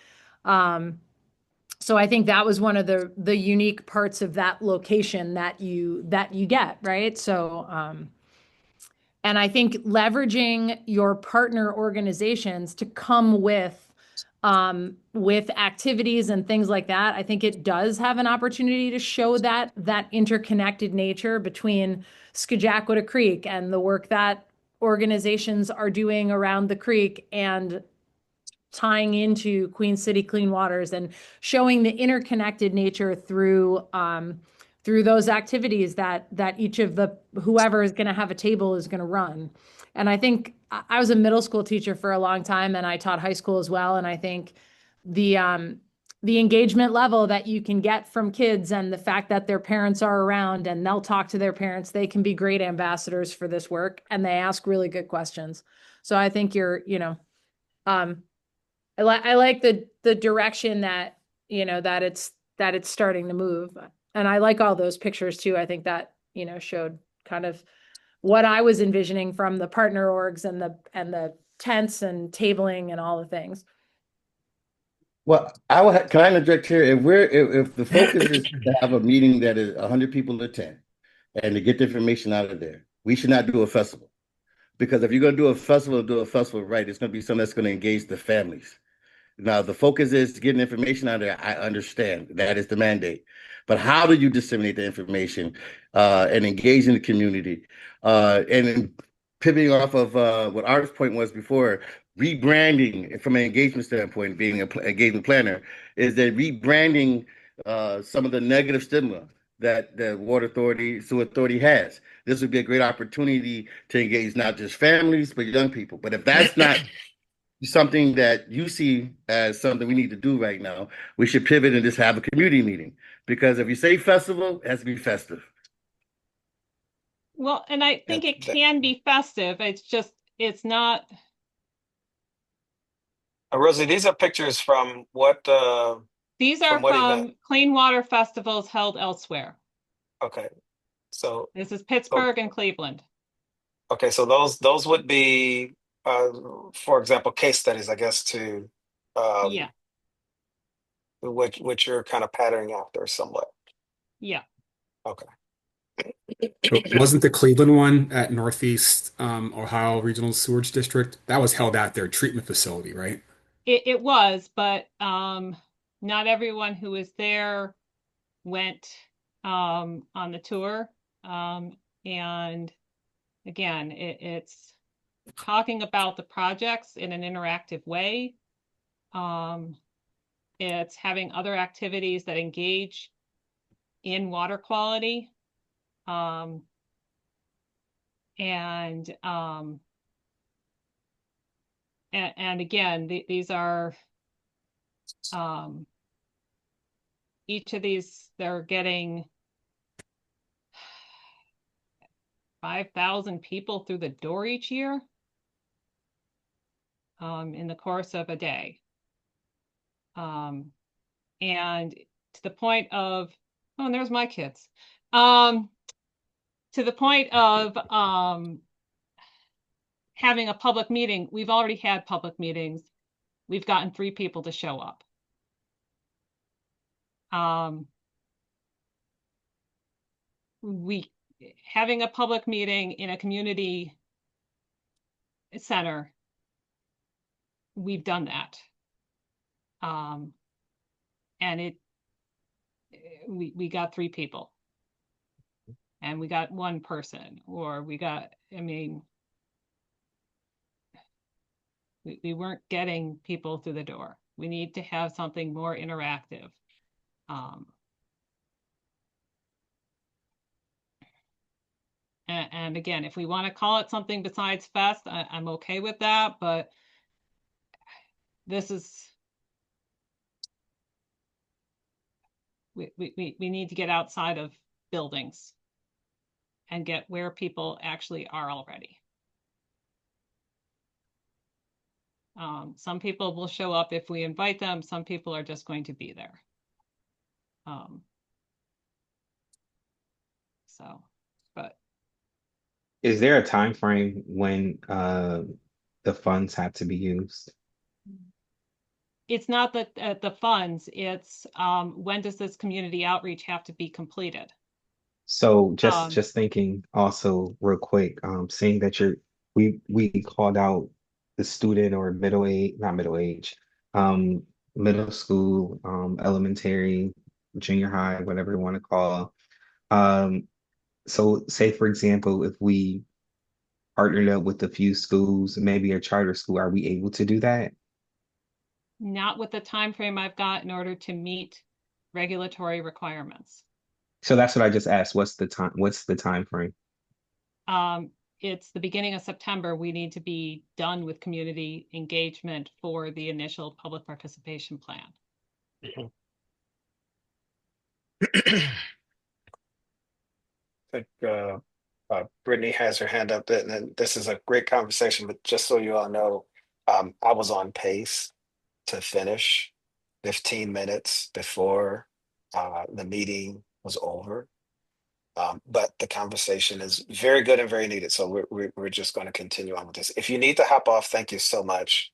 So I think that was one of the unique parts of that location that you get, right? So and I think leveraging your partner organizations to come with activities and things like that, I think it does have an opportunity to show that interconnected nature between Skajakwata Creek and the work that organizations are doing around the creek and tying into Queen City Clean Waters and showing the interconnected nature through those activities that each of the whoever is going to have a table is going to run. And I think I was a middle school teacher for a long time, and I taught high school as well. And I think the engagement level that you can get from kids and the fact that their parents are around and they'll talk to their parents, they can be great ambassadors for this work, and they ask really good questions. So I think I like the direction that it's starting to move. And I like all those pictures too. I think that, showed kind of what I was envisioning from the partner orgs and the tents and tabling and all the things. Well, can I interject here? If the focus is to have a meeting that is 100 people attend and to get the information out of there, we should not do a festival. Because if you're going to do a festival right, it's going to be something that's going to engage the families. Now, the focus is getting information out there. I understand that is the mandate. But how do you disseminate the information and engage in the community? And pivoting off of what Art's point was before, rebranding from an engagement standpoint, being an engagement planner, is that rebranding some of the negative stigma that the Water Authority, Sewer Authority has. This would be a great opportunity to engage not just families, but young people. But if that's not something that you see as something we need to do right now, we should pivot and just have a community meeting. Because if you say festival, it has to be festive. Well, and I think it can be festive. It's not. Rosie, these are pictures from what? These are what from event? clean water festivals held elsewhere. Okay, so this is Pittsburgh and Cleveland. Okay, so those would be, for example, case studies, I guess, to yeah, which you're kind of patterning after somewhat. Yeah. Okay. Wasn't the Cleveland one at Northeast Ohio Regional Sewage District? That was held at their treatment facility, right? It was, but not everyone who was there went on the tour. And again, it's talking about the projects in an interactive way. It's having other activities that engage in water quality. Um, and again, these are each of these, they're getting 5,000 people through the door each year in the course of a day. And to the point of, oh, and there's my kids. To the point of having a public meeting, we've already had public meetings. We've gotten 3 people to show up. We having a public meeting in a community center, we've done that. And we got 3 people. And we got 1 person, or we got, I mean, we weren't getting people through the door. We need to have something more interactive. And again, if we want to call it something besides Fest, I'm okay with that, but this is, we need to get outside of buildings and get where people actually are already. Some people will show up if we invite them. Some people are just going to be there. But Is there a time frame when the funds have to be used? it's not that the funds, it's when does this community outreach have to be completed? So just thinking also real quick, seeing that we called out the student or middle age, not middle age, um, middle school, elementary, junior high, whatever you want to call. So say for example, if we partnered up with a few schools, maybe a charter school, are we able to do that? Not with the time frame I've got in order to meet regulatory requirements. So that's what I just asked. What's the time? What's the time frame? It's the beginning of September. We need to be done with community engagement for the initial public participation plan. I think Brittany has her hand up, and this is a great conversation. But just so you all know, I was on pace to finish 15 minutes before the meeting was over. But the conversation is very good and very needed. So we're just going to continue on with this. If you need to hop off, thank you so much.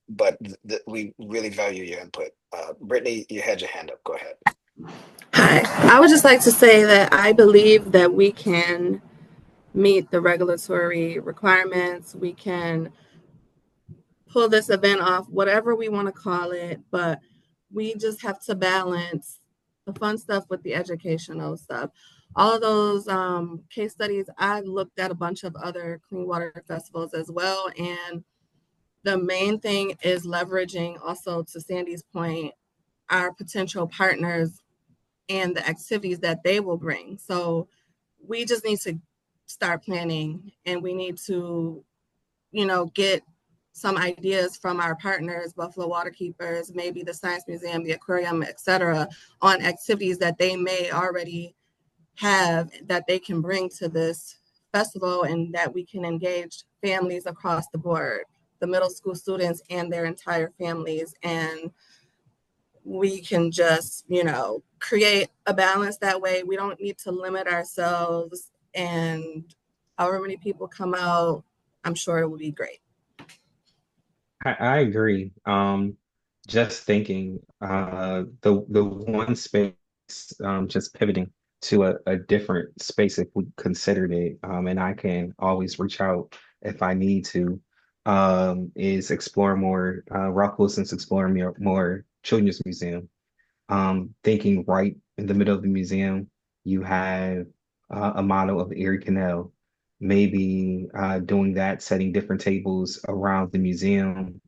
But we really value your input. Brittany, you had your hand up. Go ahead. Hi, I would just like to say that I believe that we can meet the regulatory requirements. We can pull this event off, whatever we want to call it, but we just have to balance the fun stuff with the educational stuff. All of those case studies, I looked at a bunch of other clean water festivals as well. And the main thing is leveraging, also to Sandy's point, our potential partners and the activities that they will bring. So we just need to start planning, and we need to, get some ideas from our partners, Buffalo Waterkeepers, maybe the Science Museum, the aquarium, etc., on activities that they may already have that they can bring to this festival, and that we can engage families across the board, the middle school students and their entire families. And we can just, create a balance that way. We don't need to limit ourselves. And however many people come out, I'm sure it will be great. I agree. Just thinking, the one space, just pivoting to a different space if we considered it. And I can always reach out if I need to. Is explore more Ralph Wilson's explore more Children's Museum. Thinking right in the middle of the museum, you have a model of Erie Canal. Maybe doing that, setting different tables around the museum,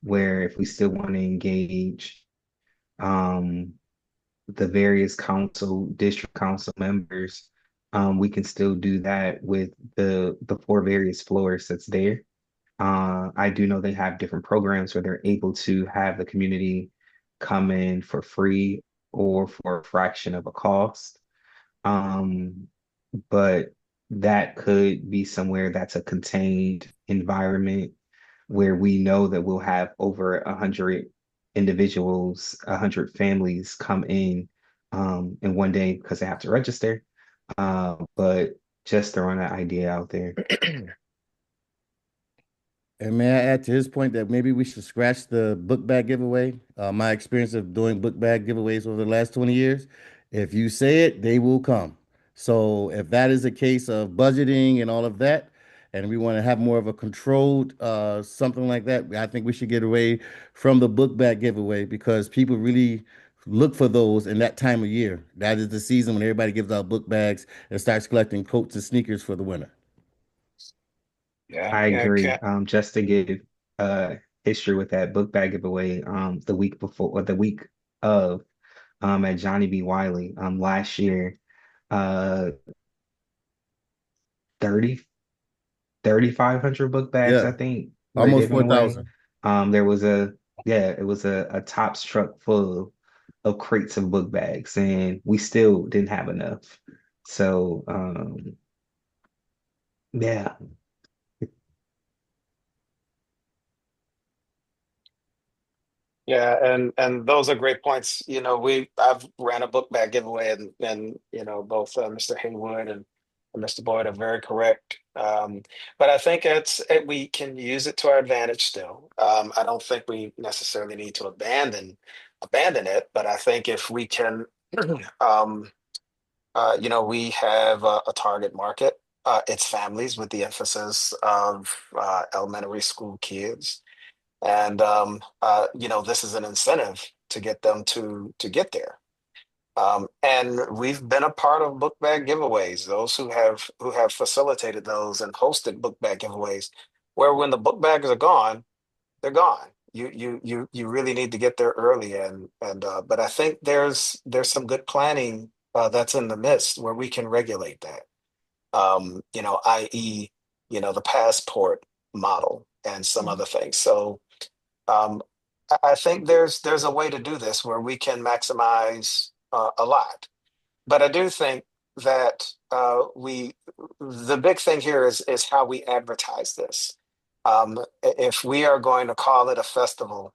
where if we still want to engage um, the various district council members, we can still do that with the four various floors that's there. I do know they have different programs where they're able to have the community come in for free or for a fraction of a cost. Um, but that could be somewhere that's a contained environment where we know that we'll have over 100 individuals, 100 families come in one day because they have to register. But just throwing that idea out there. And may I add to his point that maybe we should scratch the book bag giveaway? My experience of doing book bag giveaways over the last 20 years, if you say it, they will come. So if that is a case of budgeting and all of that, and we want to have more of a controlled something like that, I think we should get away from the book bag giveaway because people really look for those in that time of year. That is the season when everybody gives out book bags and starts collecting coats and sneakers for the winter. Yeah, I yeah, agree. okay. Just to give uh history with that book bag giveaway, the week before or the week of at Johnny B. Wiley, last year, uh 30 3,500 book bags, I Yeah, think, were almost given away. 4,000. There was it was a Tops truck full of crates of book bags, and we still didn't have enough. So, yeah. Yeah, and those are great points. I've ran a book bag giveaway, and both Mr. Haywood and Mr. Boyd are very correct. But I think we can use it to our advantage still. I don't think we necessarily need to abandon it, but I think if we can, um, we have a target market. It's families with the emphasis of elementary school kids. And this is an incentive to get them to get there. And we've been a part of book bag giveaways. Those who have facilitated those and hosted book bag giveaways, where when the book bags are gone, they're gone. You really need to get there early. And but I think there's some good planning that's in the midst where we can regulate that. I.e., the passport model and some other things. So um, I think there's a way to do this where we can maximize a lot. But I do think that the big thing here is how we advertise this. If we are going to call it a festival,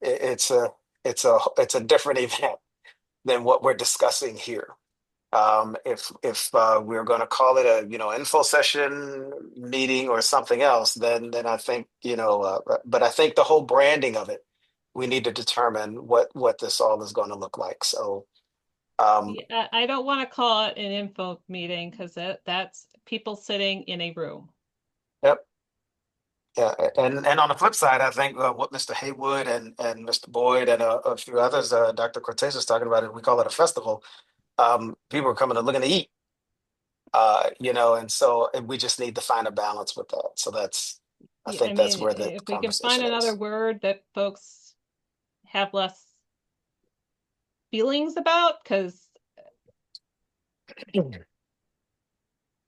it's a different event than what we're discussing here. If we're going to call it a info session meeting or something else, then I think but I think the whole branding of it, we need to determine what this all is going to look like. So Yeah, I don't want to call it an info meeting because that's people sitting in a room. yep, yeah, and on the flip side, I think what Mr. Haywood and Mr. Boyd and a few others, Dr. Cortez was talking about it. We call it a festival. People are coming to looking to eat. And so we just need to find a balance with that. So I Yeah, I think that's mean, where the if we can find conversation another is. word that folks have less feelings about, because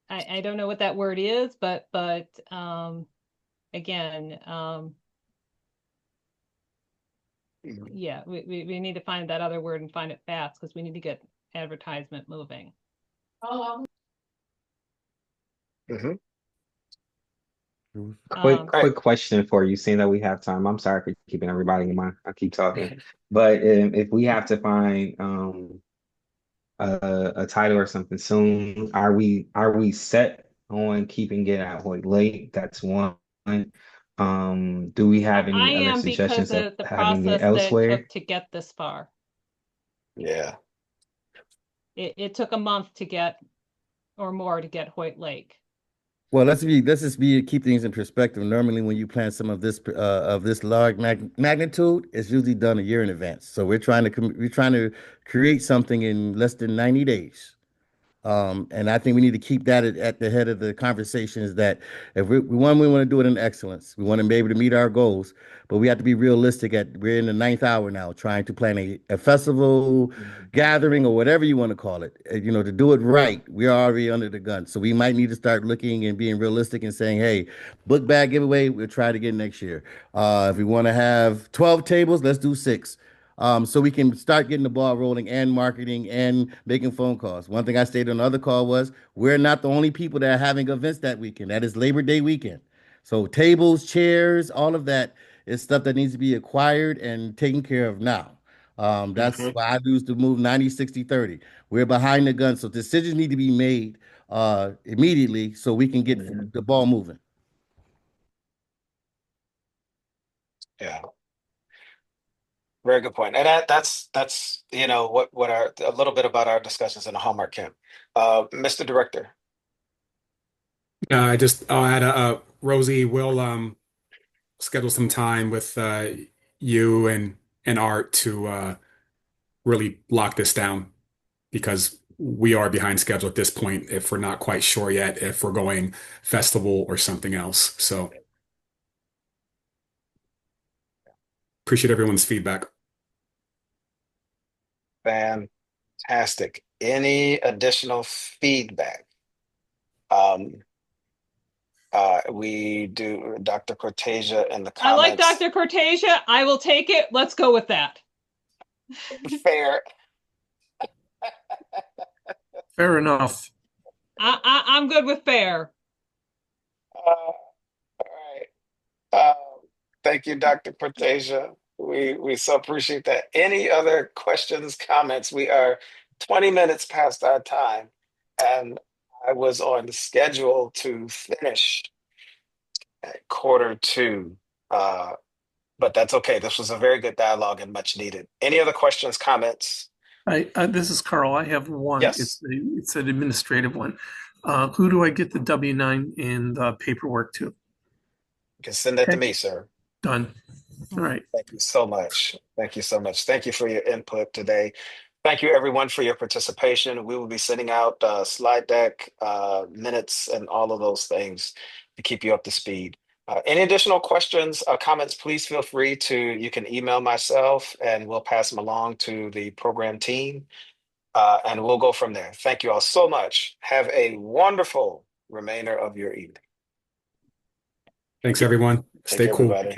I don't know what that word is, but again, yeah, we need to find that other word and find it fast because we need to get advertisement moving. Mhm. Quick question for you, seeing that we have time. I'm sorry for keeping everybody in mind. I keep talking, but if we have to find a title or something soon, are we set on keeping it at Hoyt Lake? That's one. Do we have I any other am because suggestions of of the having it process that it elsewhere? took to get this far. Yeah. it took a month to get or more to get Hoyt Lake. Well, let's just be keep things in perspective. Normally, when you plan some of this large magnitude, it's usually done a year in advance. So we're trying to create something in less than 90 days. And I think we need to keep that at the head of the conversation is that if we want to do it in excellence. We want to be able to meet our goals, but we have to be realistic we're in the ninth hour now, trying to plan a festival, gathering, or whatever you want to call it. To do it right, we're already under the gun. So we might need to start looking and being realistic and saying, hey, book bag giveaway, we'll try it again next year. If we want to have 12 tables, let's do 6. So we can start getting the ball rolling and marketing and making phone calls. One thing I stated on the other call was we're not the only people that are having events that weekend. That is Labor Day weekend. So tables, chairs, all of that is stuff that needs to be acquired and taken care of now. That's why I use the move 90, 60, 30. We're behind the gun. So decisions need to be made immediately so we can get the ball moving. Yeah. Very good point. And that's what our a little bit about our discussions in the Hallmark camp. Mr. Director. I'll add Rosie, we'll schedule some time with you and Art to really lock this down because we are behind schedule at this point if we're not quite sure yet if we're going festival or something else. So appreciate everyone's feedback. Fantastic. Any additional feedback? We do Dr. Cortasia in the I like comments. Dr. Cortasia. I will take it. Let's go with that. Fair. Fair enough. I'm good with fair. All right. Thank you, Dr. Cortasia. We so appreciate that. Any other questions, comments? We are 20 minutes past our time, and I was on the schedule to finish at 1:45. But that's okay. This was a very good dialogue and much needed. Any other questions, comments? This is Carl. I have one. Yes. It's an administrative one. Who do I get the W-9 and the paperwork to? You can send that to Okay. me, sir. Done. All right. Thank you so much. Thank you so much. Thank you for your input today. Thank you, everyone, for your participation. We will be sending out slide deck, minutes, and all of those things to keep you up to speed. Any additional questions, comments, please feel free you can email myself and we'll pass them along to the program team and we'll go from there. Thank you all so much. Have a wonderful remainder of your evening. Thanks, everyone. Take Stay care, cool. everybody.